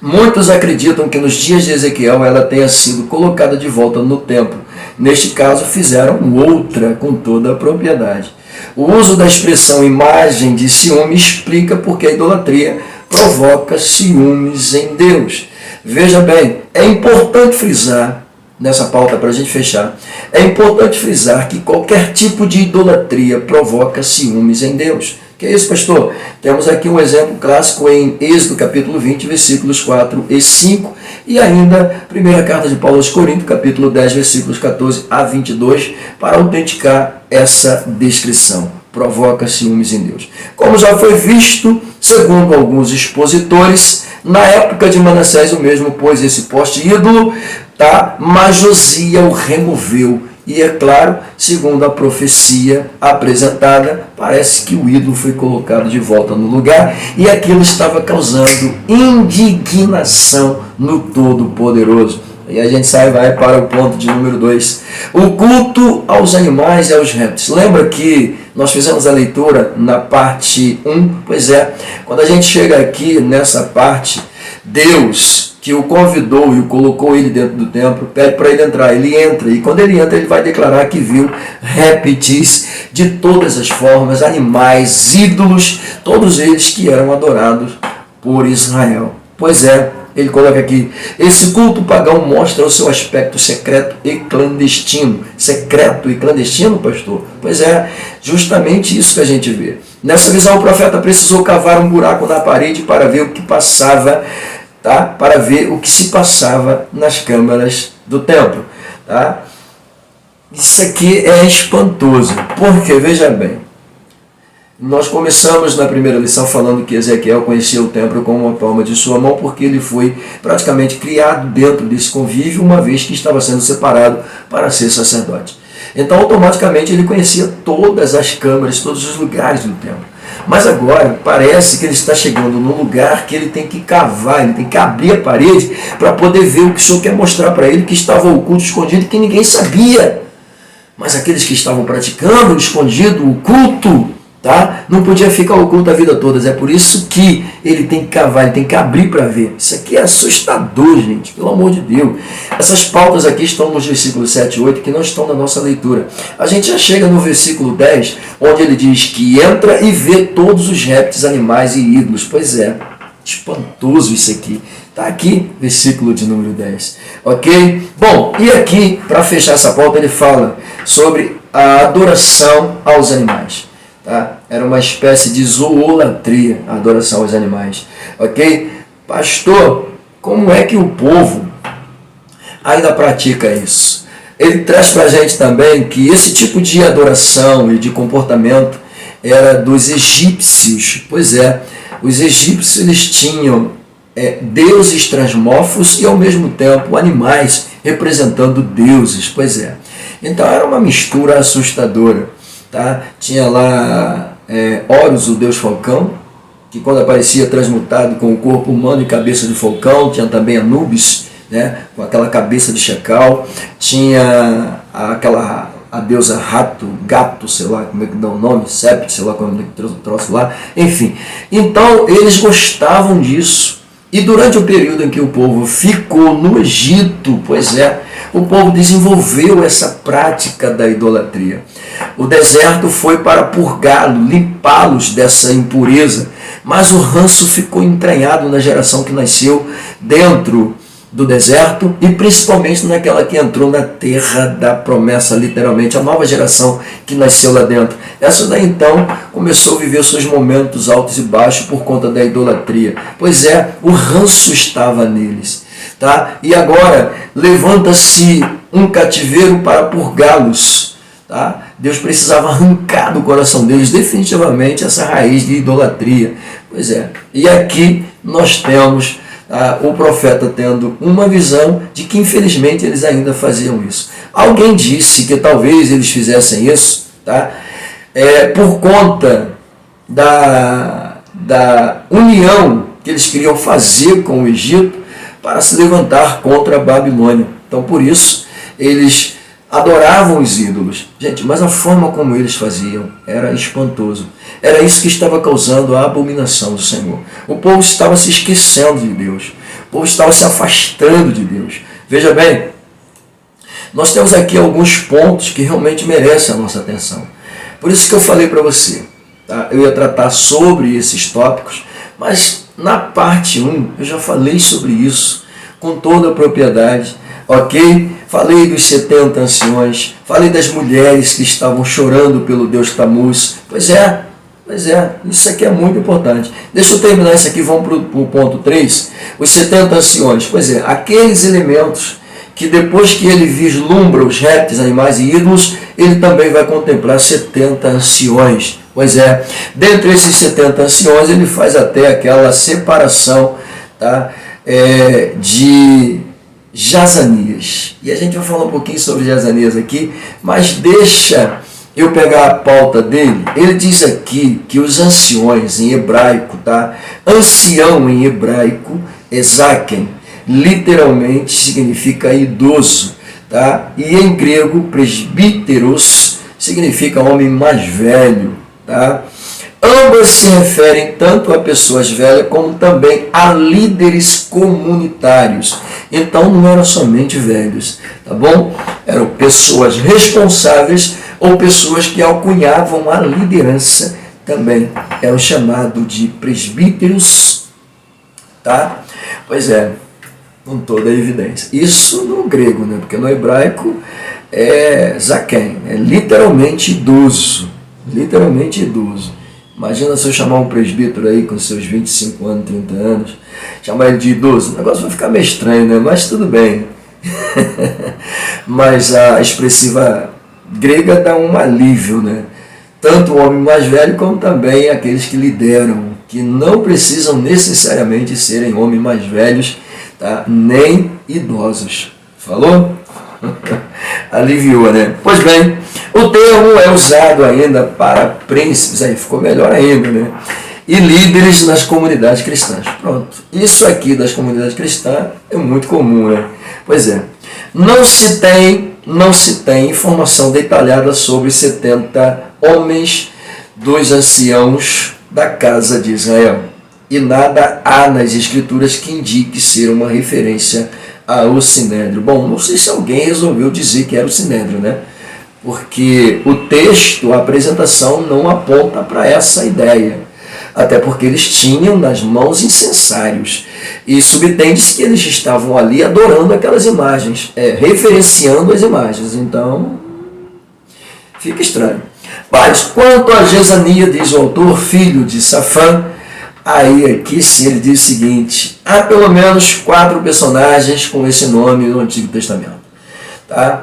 muitos acreditam que nos dias de Ezequiel ela tenha sido colocada de volta no templo. Neste caso, fizeram outra com toda a propriedade. O uso da expressão imagem de ciúme explica porque a idolatria provoca ciúmes em Deus. Veja bem, é importante frisar, nessa pauta para a gente fechar, é importante frisar que qualquer tipo de idolatria provoca ciúmes em Deus. Que é isso, pastor? Temos aqui um exemplo clássico em Êxodo capítulo 20, versículos 4 e 5, e ainda primeira carta de Paulo aos Coríntios, capítulo 10, versículos 14 a 22, para autenticar essa descrição. Provoca ciúmes em Deus. Como já foi visto, segundo alguns expositores, na época de Manassés o mesmo pôs esse poste ídolo, tá? Mas Josias o removeu. E é claro, segundo a profecia apresentada, parece que o ídolo foi colocado de volta no lugar e aquilo estava causando indignação no Todo-Poderoso. E a gente vai para o ponto de número 2. O culto aos animais e aos répteis. Lembra que nós fizemos a leitura na parte 1? Pois é, quando a gente chega aqui nessa parte, Deus, que o convidou e o colocou ele dentro do templo, pede para ele entrar. Ele entra, e quando ele entra, ele vai declarar que viu répteis de todas as formas, animais, ídolos, todos eles que eram adorados por Israel. Pois é, ele coloca aqui: esse culto pagão mostra o seu aspecto secreto e clandestino. Secreto e clandestino, pastor? Pois é, justamente isso que a gente vê. Nessa visão, o profeta precisou cavar um buraco na parede para ver o que passava, tá? Para ver o que se passava nas câmaras do templo, tá? Isso aqui é espantoso, porque, veja bem, nós começamos na primeira lição falando que Ezequiel conhecia o templo como uma palma de sua mão, porque ele foi praticamente criado dentro desse convívio, uma vez que estava sendo separado para ser sacerdote. Então, automaticamente, ele conhecia todas as câmaras, todos os lugares do templo. Mas agora, parece que ele está chegando num lugar que ele tem que cavar, ele tem que abrir a parede para poder ver o que o Senhor quer mostrar para ele, que estava oculto, escondido, que ninguém sabia. Mas aqueles que estavam praticando escondido o culto, tá? Não podia ficar oculto a vida toda. É por isso que ele tem que cavar, ele tem que abrir para ver. Isso aqui é assustador, gente, pelo amor de Deus. Essas pautas aqui estão nos versículos 7 e 8, que não estão na nossa leitura. A gente já chega no versículo 10, onde ele diz que entra e vê todos os répteis, animais e ídolos. Pois é, espantoso isso aqui. Está aqui, versículo de número 10. Ok? Bom, e aqui, para fechar essa pauta, ele fala sobre a adoração aos animais. Tá? Era uma espécie de zoolatria, a adoração aos animais. Ok? Pastor, como é que o povo ainda pratica isso? Ele traz para a gente também que esse tipo de adoração e de comportamento era dos egípcios. Pois é, os egípcios eles tinham deuses transmorfos e ao mesmo tempo animais representando deuses. Pois é. Então era uma mistura assustadora. Tá? Tinha lá Horus, o deus falcão, que quando aparecia transmutado com o corpo humano e cabeça de falcão. Tinha também Anubis, né? Com aquela cabeça de chacal. Tinha a deusa rato, gato, sei lá como é que dá o nome, Sept, sei lá como é que trouxe lá. Enfim, então eles gostavam disso. E durante o período em que o povo ficou no Egito, pois é, o povo desenvolveu essa prática da idolatria. O deserto foi para purgá-lo, limpá-los dessa impureza, mas o ranço ficou entranhado na geração que nasceu dentro do deserto e principalmente naquela que entrou na terra da promessa, literalmente, a nova geração que nasceu lá dentro. Essa daí então começou a viver seus momentos altos e baixos por conta da idolatria. Pois é, o ranço estava neles. Tá? E agora levanta-se um cativeiro para purgá-los. Tá? Deus precisava arrancar do coração deles definitivamente essa raiz de idolatria. Pois é, e aqui nós temos o profeta tendo uma visão de que infelizmente eles ainda faziam isso. Alguém disse que talvez eles fizessem isso, tá? por conta da união que eles queriam fazer com o Egito para se levantar contra a Babilônia. Então, por isso, eles adoravam os ídolos. Gente, mas a forma como eles faziam era espantoso. Era isso que estava causando a abominação do Senhor. O povo estava se esquecendo de Deus. O povo estava se afastando de Deus. Veja bem, nós temos aqui alguns pontos que realmente merecem a nossa atenção. Por isso que eu falei para você, tá? Eu ia tratar sobre esses tópicos, mas na parte 1 eu já falei sobre isso com toda a propriedade, ok? Falei dos 70 anciões, falei das mulheres que estavam chorando pelo Deus Tamuz. Pois é, isso aqui é muito importante. Deixa eu terminar isso aqui, vamos para o ponto 3. Os 70 anciões, pois é, aqueles elementos que depois que ele vislumbra os répteis, animais e ídolos, ele também vai contemplar 70 anciões. Pois é, dentre esses 70 anciões, ele faz até aquela separação, tá, de Jazanias. E a gente vai falar um pouquinho sobre Jazanias aqui, mas deixa eu pegar a pauta dele. Ele diz aqui que os anciões em hebraico, tá? Ancião em hebraico é Zaken, literalmente significa idoso, tá? E em grego, presbíteros significa homem mais velho, tá? Ambas se referem tanto a pessoas velhas como também a líderes comunitários. Então não eram somente velhos, tá bom? Eram pessoas responsáveis ou pessoas que alcunhavam a liderança também. Eram chamados de presbíteros, tá? Pois é, com toda a evidência. Isso no grego, né? Porque no hebraico é zaken, é literalmente idoso. Literalmente idoso. Imagina se eu chamar um presbítero aí com seus 25 anos, 30 anos, chamar ele de idoso. O negócio vai ficar meio estranho, né? Mas tudo bem. Mas a expressiva grega dá um alívio, né? Tanto o homem mais velho como também aqueles que lideram, que não precisam necessariamente serem homens mais velhos, tá? Nem idosos. Falou? Aliviou, né? Pois bem, o termo é usado ainda para príncipes, aí ficou melhor ainda, né? E líderes nas comunidades cristãs. Pronto. Isso aqui das comunidades cristãs é muito comum, né? Pois é. Não se tem informação detalhada sobre 70 homens dos anciãos da casa de Israel. E nada há nas escrituras que indique ser uma referência ao Sinédrio. Bom, não sei se alguém resolveu dizer que era o Sinédrio, né? Porque o texto, a apresentação, não aponta para essa ideia. Até porque eles tinham nas mãos incensários. E subtende-se que eles estavam ali adorando aquelas imagens, referenciando as imagens. Então, fica estranho. Mas, quanto a Jezania, diz o autor, filho de Safã, aí aqui sim ele diz o seguinte: há pelo menos 4 personagens com esse nome no Antigo Testamento. Tá?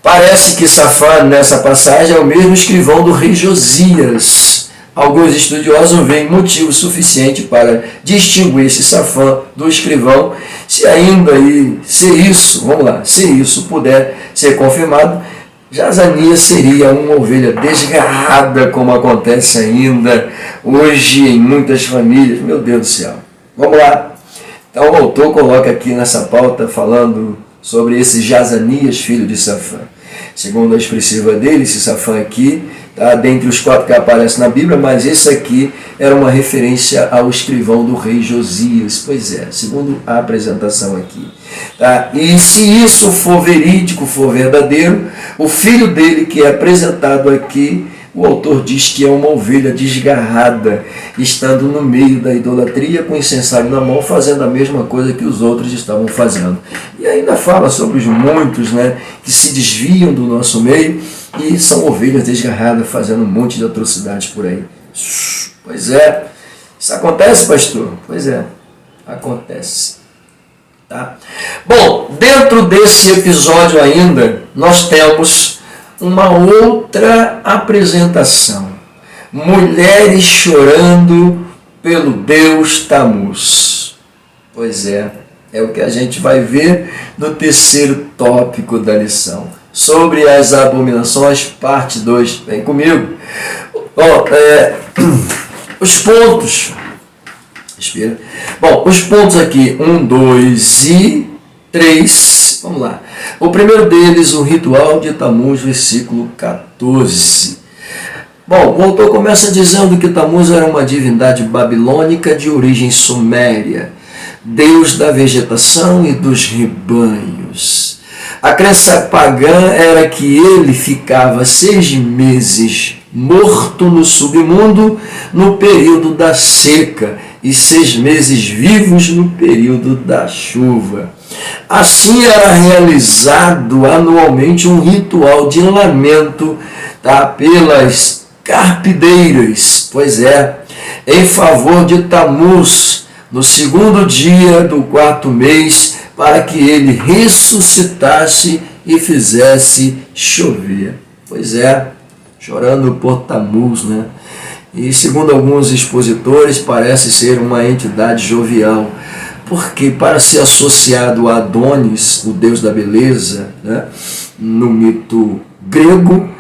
Parece que Safã, nessa passagem, é o mesmo escrivão do rei Josias. Alguns estudiosos veem motivo suficiente para distinguir esse Safã do escrivão. Se ainda se isso puder ser confirmado, Jazanias seria uma ovelha desgarrada, como acontece ainda hoje em muitas famílias. Meu Deus do céu. Vamos lá. Então o autor coloca aqui nessa pauta falando sobre esse Jazanias, filho de Safã. Segundo a expressiva dele, esse Safã aqui está dentre os 4 que aparecem na Bíblia, mas esse aqui era uma referência ao escrivão do rei Josias. Pois é, segundo a apresentação aqui. Tá? E se isso for verídico, for verdadeiro, o filho dele que é apresentado aqui, o autor diz que é uma ovelha desgarrada, estando no meio da idolatria, com incensário na mão, fazendo a mesma coisa que os outros estavam fazendo. E ainda fala sobre os muitos, né, que se desviam do nosso meio e são ovelhas desgarradas, fazendo um monte de atrocidades por aí. Pois é. Isso acontece, pastor? Pois é, acontece. Tá? Bom, dentro desse episódio ainda, nós temos uma outra apresentação. Mulheres chorando pelo Deus Tamuz. Pois é o que a gente vai ver no terceiro tópico da lição. sobre as abominações, parte 2. Vem comigo. Bom, os pontos. Respira. Bom, os pontos aqui, 1, 2 e 3. Vamos lá. O primeiro deles, o ritual de Tammuz, versículo 14. Bom, o autor começa dizendo que Tammuz era uma divindade babilônica de origem suméria, deus da vegetação e dos rebanhos. A crença pagã era que ele ficava 6 meses morto no submundo no período da seca e 6 meses vivos no período da chuva. Assim era realizado anualmente um ritual de lamento, tá, pelas carpideiras, pois é, em favor de Tammuz, no segundo dia do 4º mês, para que ele ressuscitasse e fizesse chover. Pois é, chorando por Tammuz, né? E segundo alguns expositores, parece ser uma entidade jovial, porque para ser associado a Adonis, o deus da beleza, né, no mito grego,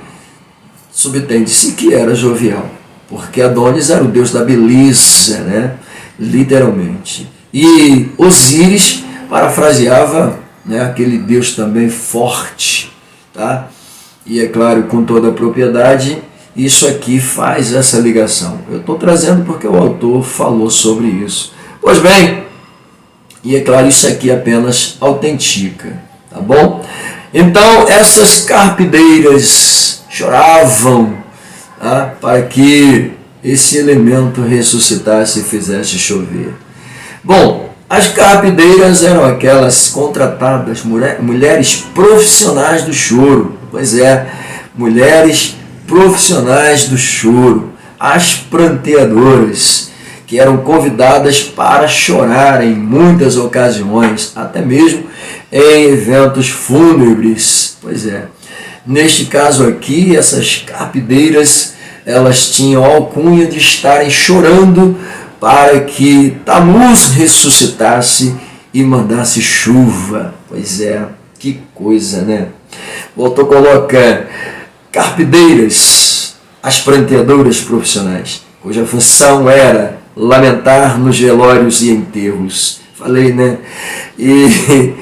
subtende-se que era jovial, porque Adonis era o deus da beleza, né, literalmente. E Osíris parafraseava, né, aquele deus também forte, tá? E é claro, com toda a propriedade, isso aqui faz essa ligação. Eu estou trazendo porque o autor falou sobre isso. Pois bem, e é claro, isso aqui apenas autentica, tá bom? Então, essas carpideiras choravam, tá, para que esse elemento ressuscitasse e fizesse chover. Bom, as carpideiras eram aquelas contratadas, mulheres profissionais do choro. Pois é, mulheres profissionais do choro, as pranteadoras, que eram convidadas para chorar em muitas ocasiões, até mesmo em eventos fúnebres. Pois é, neste caso aqui, essas carpideiras, elas tinham a alcunha de estarem chorando para que Tammuz ressuscitasse e mandasse chuva. Pois é, que coisa, né? O autor coloca carpideiras, as pranteadoras profissionais, cuja função era lamentar nos velórios e enterros. Falei, né? E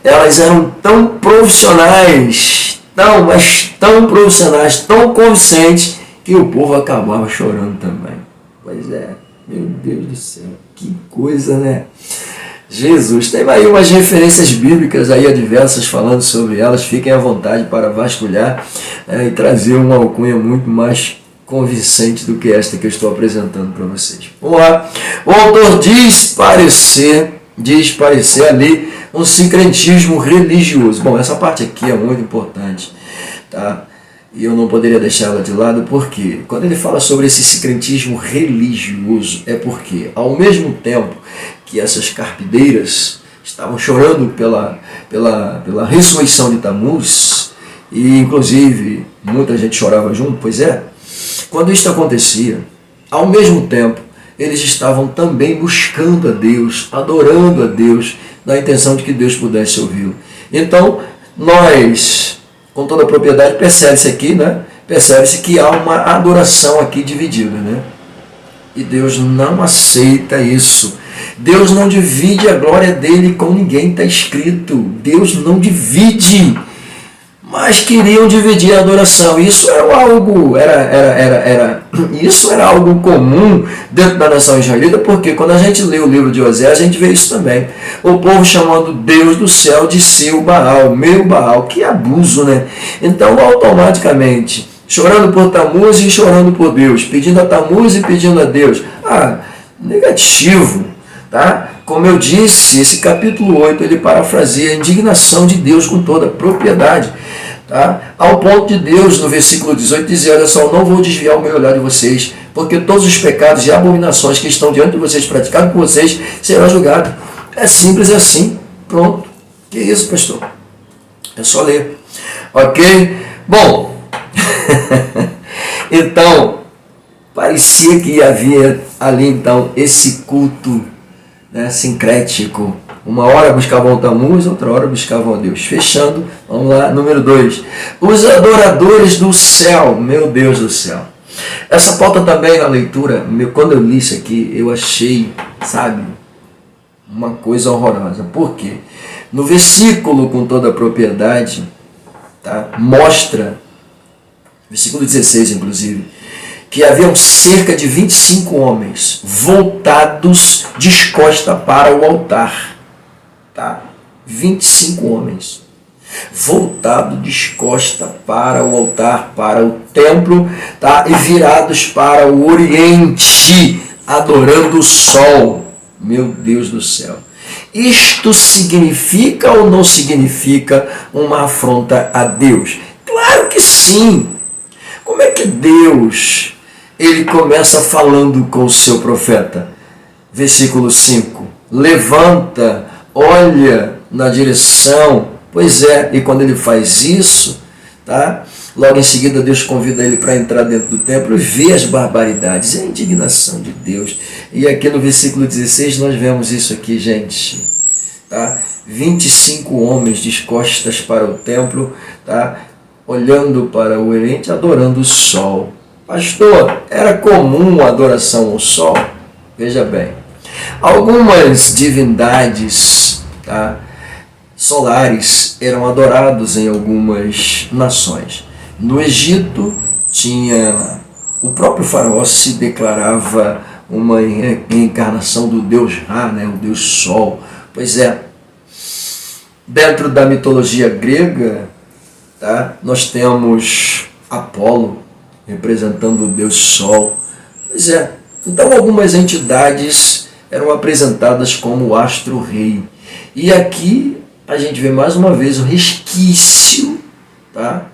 elas eram tão profissionais, mas tão profissionais, tão convincentes, que o povo acabava chorando também. Pois é, meu Deus do céu, que coisa, né? Jesus, tem aí umas referências bíblicas aí adversas falando sobre elas, fiquem à vontade para vasculhar e trazer uma alcunha muito mais convincente do que esta que eu estou apresentando para vocês. Vamos lá, o autor diz parecer ali um sincretismo religioso. Bom, essa parte aqui é muito importante, tá? E eu não poderia deixá-la de lado, porque quando ele fala sobre esse sincretismo religioso, é porque, ao mesmo tempo que essas carpideiras estavam chorando pela ressurreição de Tammuz, e inclusive muita gente chorava junto, pois é, quando isso acontecia, ao mesmo tempo, eles estavam também buscando a Deus, adorando a Deus, na intenção de que Deus pudesse ouvi-lo. Então, nós, com toda a propriedade, percebe-se aqui, né? Percebe-se que há uma adoração aqui dividida, né? E Deus não aceita isso. Deus não divide a glória dele com ninguém, está escrito. Deus não divide. Mas queriam dividir a adoração. Isso era algo, isso era algo comum dentro da nação israelita, porque quando a gente lê o livro de Osés, a gente vê isso também. O povo chamando Deus do céu de seu Baal, meu Baal. Que abuso, né? Então, automaticamente, chorando por Tammuz e chorando por Deus, pedindo a Tammuz e pedindo a Deus. Negativo, tá? Como eu disse, esse capítulo 8, ele parafraseia a indignação de Deus com toda a propriedade. Tá? Ao ponto de Deus, no versículo 18, dizer: olha só, não vou desviar o meu olhar de vocês, porque todos os pecados e abominações que estão diante de vocês, praticados por vocês, serão julgados. É simples assim, pronto. Que isso, pastor? É só ler. Ok? Bom, então, parecia que havia ali então esse culto, né, sincrético Uma hora buscavam o Tammuz, outra hora buscavam a Deus. Fechando, vamos lá, número 2. Os adoradores do céu, meu Deus do céu. Essa pauta também na leitura, quando eu li isso aqui, eu achei, sabe, uma coisa horrorosa. Por quê? No versículo com toda a propriedade, tá, mostra, versículo 16 inclusive, que haviam cerca de 25 homens voltados de costa para o altar. Tá? 25 homens voltados de costa para o altar, para o templo, tá? E virados para o oriente, adorando o sol. Meu Deus do céu. Isto significa ou não significa uma afronta a Deus? Claro que sim. Como é que Deus, ele começa falando com o seu profeta? Versículo 5. Levanta, olha na direção. Pois é, e quando ele faz isso, tá? Logo em seguida Deus convida ele para entrar dentro do templo e ver as barbaridades, a indignação de Deus. E aqui no versículo 16 nós vemos isso aqui, gente. Tá? 25 homens de costas para o templo, tá? Olhando para o oriente, adorando o sol. Pastor, era comum a adoração ao sol? Veja bem, algumas divindades, tá, solares eram adorados em algumas nações. No Egito, tinha o próprio faraó se declarava uma reencarnação do deus Ra, né, o deus Sol. Pois é, dentro da mitologia grega, tá, nós temos Apolo representando o deus Sol. Pois é, então algumas entidades eram apresentadas como o astro-rei. E aqui a gente vê mais uma vez o resquício, tá,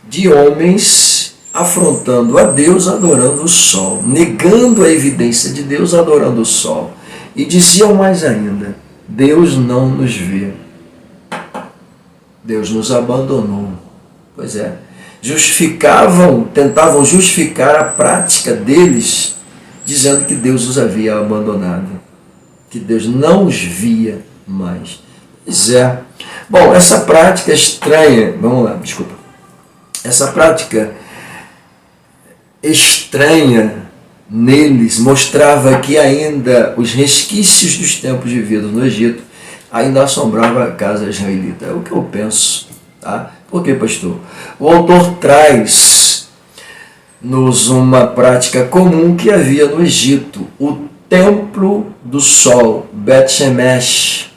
de homens afrontando a Deus, adorando o sol, negando a evidência de Deus, adorando o sol. E diziam mais ainda, Deus não nos vê. Deus nos abandonou. Pois é, tentavam justificar a prática deles, dizendo que Deus os havia abandonado, que Deus não os via mais. Pois é. Bom, essa prática estranha, vamos lá, desculpa. Essa prática estranha neles mostrava que ainda os resquícios dos tempos vividos no Egito ainda assombrava a casa israelita. É o que eu penso, tá? Por quê, pastor? O autor traz-nos uma prática comum que havia no Egito, o templo do sol, Bet Shemesh.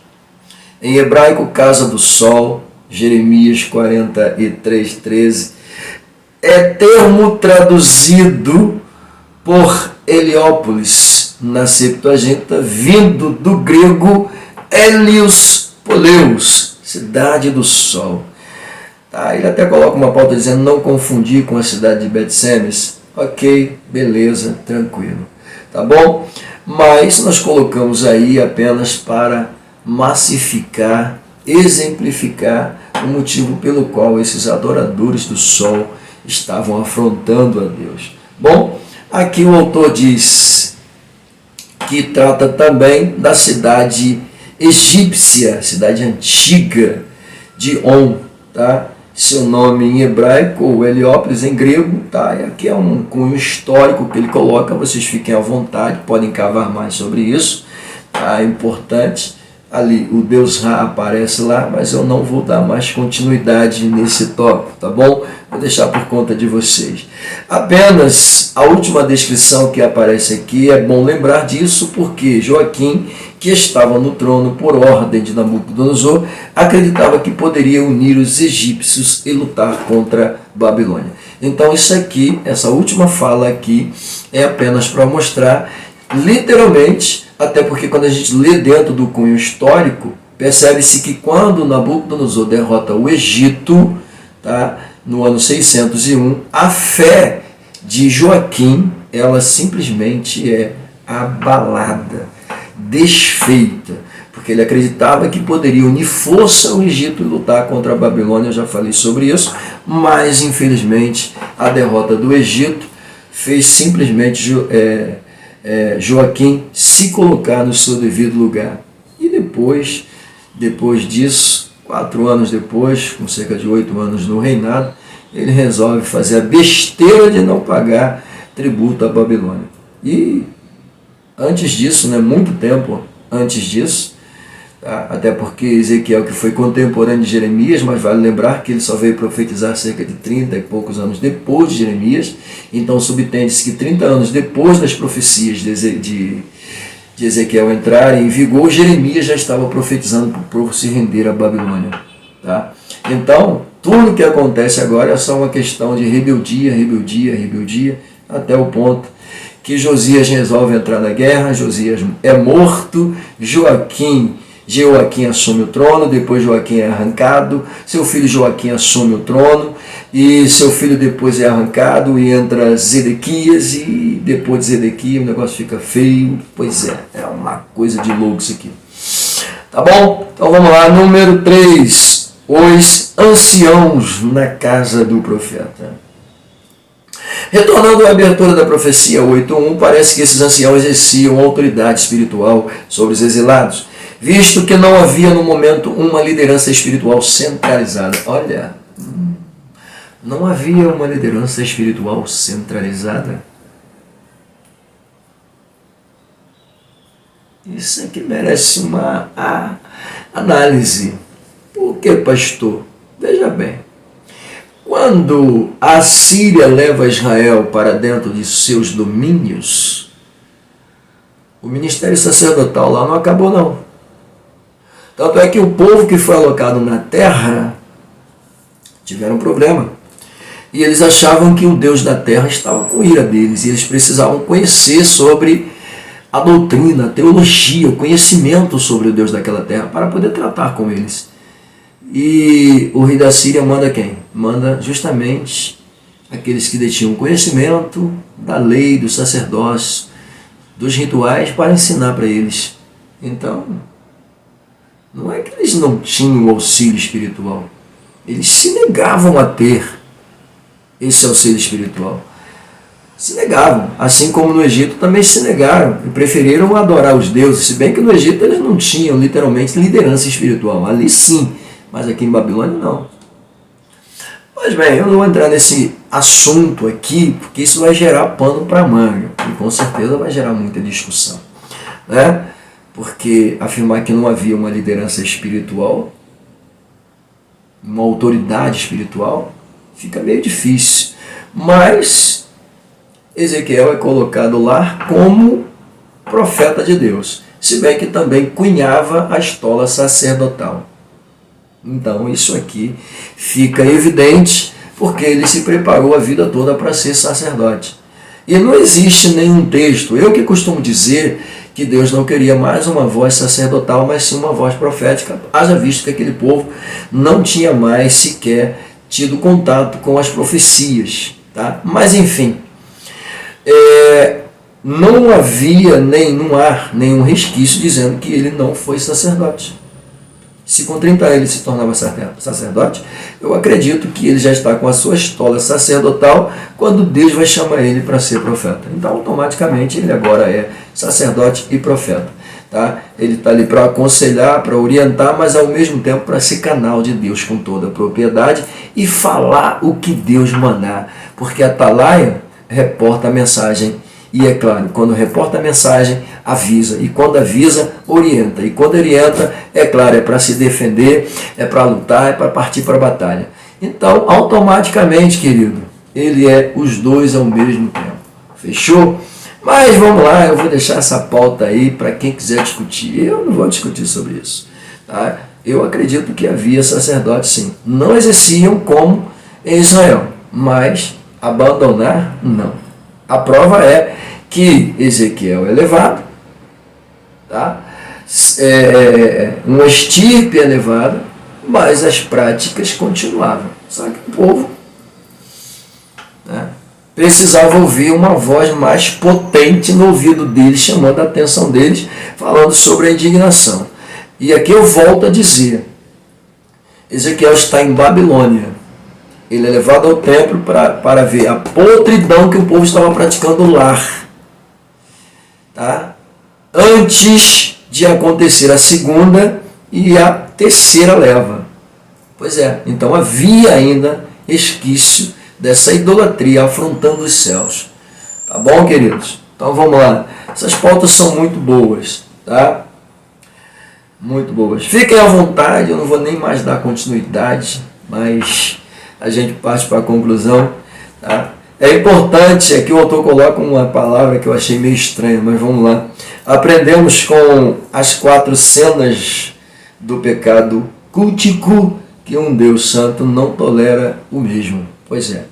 Em hebraico, casa do sol, Jeremias 43:13, é termo traduzido por Heliópolis na Septuaginta, vindo do grego Hélios Poleus, cidade do sol. Tá, ele até coloca uma pauta dizendo não confundir com a cidade de Bet-Semes. Ok, beleza, tranquilo. Tá bom? Mas nós colocamos aí apenas para massificar, exemplificar o motivo pelo qual esses adoradores do sol estavam afrontando a Deus. Bom, aqui o autor diz que trata também da cidade egípcia, cidade antiga de On, tá? Seu nome em hebraico, ou Heliópolis em grego, tá? E aqui é um cunho histórico que ele coloca, vocês fiquem à vontade, podem cavar mais sobre isso, tá? É importante. Ali, o Deus Ra aparece lá, mas eu não vou dar mais continuidade nesse tópico, tá bom? Vou deixar por conta de vocês. Apenas a última descrição que aparece aqui, é bom lembrar disso, porque Joaquim, que estava no trono por ordem de Nabucodonosor, acreditava que poderia unir os egípcios e lutar contra Babilônia. Então isso aqui, essa última fala aqui, é apenas para mostrar, literalmente, até porque quando a gente lê dentro do cunho histórico, percebe-se que quando Nabucodonosor derrota o Egito, tá, no ano 601, a fé de Joaquim, ela simplesmente é abalada, desfeita, porque ele acreditava que poderia unir força ao Egito e lutar contra a Babilônia. Eu já falei sobre isso, mas infelizmente a derrota do Egito fez simplesmente Joaquim se colocar no seu devido lugar. E depois disso, 4 anos depois, com cerca de 8 anos no reinado, ele resolve fazer a besteira de não pagar tributo à Babilônia. E antes disso, muito tempo antes disso, tá? Até porque Ezequiel, que foi contemporâneo de Jeremias, mas vale lembrar que ele só veio profetizar cerca de 30 e poucos anos depois de Jeremias, então subtende-se que 30 anos depois das profecias de Ezequiel entrarem em vigor, Jeremias já estava profetizando para o povo se render à Babilônia. Tá? Então, tudo que acontece agora é só uma questão de rebeldia, até o ponto que Josias resolve entrar na guerra, Josias é morto, Joaquim assume o trono, depois Joaquim é arrancado, seu filho Joaquim assume o trono, e seu filho depois é arrancado, e entra Zedequias, e depois de Zedequias o negócio fica feio. Pois é uma coisa de louco isso aqui. Tá bom? Então vamos lá, número 3, os anciãos na casa do profeta. Retornando à abertura da profecia 8.1, parece que esses anciãos exerciam autoridade espiritual sobre os exilados, visto que não havia no momento uma liderança espiritual centralizada. Olha, não havia uma liderança espiritual centralizada. Isso aqui merece uma análise. Por que, pastor? Veja bem. Quando a Síria leva Israel para dentro de seus domínios, o ministério sacerdotal lá não acabou, não. Tanto é que o povo que foi alocado na terra tiveram um problema. E eles achavam que o Deus da terra estava com ira deles. E eles precisavam conhecer sobre a doutrina, a teologia, o conhecimento sobre o Deus daquela terra para poder tratar com eles. E o rei da Síria manda quem? Manda justamente aqueles que detinham conhecimento da lei, do sacerdócio, dos rituais, para ensinar para eles. Então, não é que eles não tinham auxílio espiritual. Eles se negavam a ter esse auxílio espiritual. Se negavam. Assim como no Egito também se negaram e preferiram adorar os deuses. Se bem que no Egito eles não tinham literalmente liderança espiritual. Ali sim. Mas aqui em Babilônia não. Pois bem, eu não vou entrar nesse assunto aqui, porque isso vai gerar pano para manga. E com certeza vai gerar muita discussão. Né? Porque afirmar que não havia uma liderança espiritual, uma autoridade espiritual, fica meio difícil. Mas Ezequiel é colocado lá como profeta de Deus. Se bem que também cunhava a estola sacerdotal. Então isso aqui fica evidente porque ele se preparou a vida toda para ser sacerdote. E não existe nenhum texto, eu que costumo dizer que Deus não queria mais uma voz sacerdotal, mas sim uma voz profética, haja visto que aquele povo não tinha mais sequer tido contato com as profecias. Tá? Mas enfim, não havia não há nenhum resquício dizendo que ele não foi sacerdote. Se com 30 anos ele se tornava sacerdote, eu acredito que ele já está com a sua estola sacerdotal quando Deus vai chamar ele para ser profeta. Então, automaticamente, ele agora é sacerdote e profeta. Tá? Ele está ali para aconselhar, para orientar, mas ao mesmo tempo para ser canal de Deus com toda a propriedade e falar o que Deus mandar. Porque a atalaia reporta a mensagem. E é claro, quando reporta a mensagem, avisa. E quando avisa, orienta. E quando orienta, é claro, é para se defender, é para lutar, é para partir para a batalha. Então, automaticamente, querido, ele é os dois ao mesmo tempo. Fechou? Mas vamos lá, eu vou deixar essa pauta aí para quem quiser discutir. Eu não vou discutir sobre isso. Tá? Eu acredito que havia sacerdotes, sim. Não exerciam como em Israel, mas abandonar, não. A prova é que Ezequiel é levado, tá? Uma estirpe é levada, mas as práticas continuavam. Só que o povo, né, precisava ouvir uma voz mais potente no ouvido deles, chamando a atenção deles, falando sobre a indignação. E aqui eu volto a dizer, Ezequiel está em Babilônia. Ele é levado ao templo para ver a podridão que o povo estava praticando lá. Tá? Antes de acontecer a segunda e a terceira leva. Pois é, então havia ainda resquício dessa idolatria afrontando os céus. Tá bom, queridos? Então vamos lá. Essas pautas são muito boas, tá? Muito boas. Fiquem à vontade, eu não vou nem mais dar continuidade, mas a gente parte para a conclusão, tá? É importante, aqui o autor coloca uma palavra que eu achei meio estranha, mas vamos lá. Aprendemos com as 4 cenas do pecado cultico que um Deus santo não tolera o mesmo. Pois é.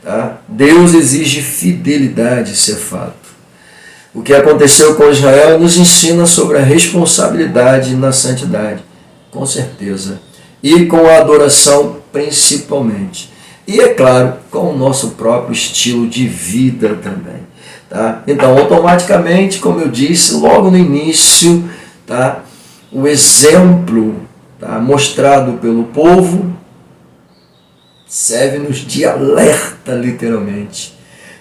Tá? Deus exige fidelidade, isso é fato. O que aconteceu com Israel nos ensina sobre a responsabilidade na santidade, com certeza. E com a adoração, principalmente. E, é claro, com o nosso próprio estilo de vida também. Tá? Então, automaticamente, como eu disse logo no início, tá? O exemplo, tá? Mostrado pelo povo serve-nos de alerta, literalmente,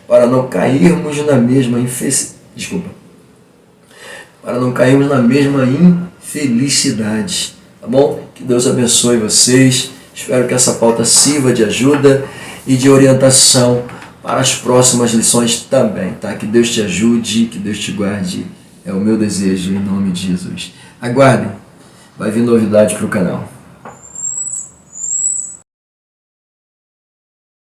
para não cairmos na mesma para não cairmos na mesma infelicidade. Tá bom? Que Deus abençoe vocês. Espero que essa pauta sirva de ajuda e de orientação para as próximas lições também, tá? Que Deus te ajude, que Deus te guarde. É o meu desejo, em nome de Jesus. Aguardem, vai vir novidade para o canal.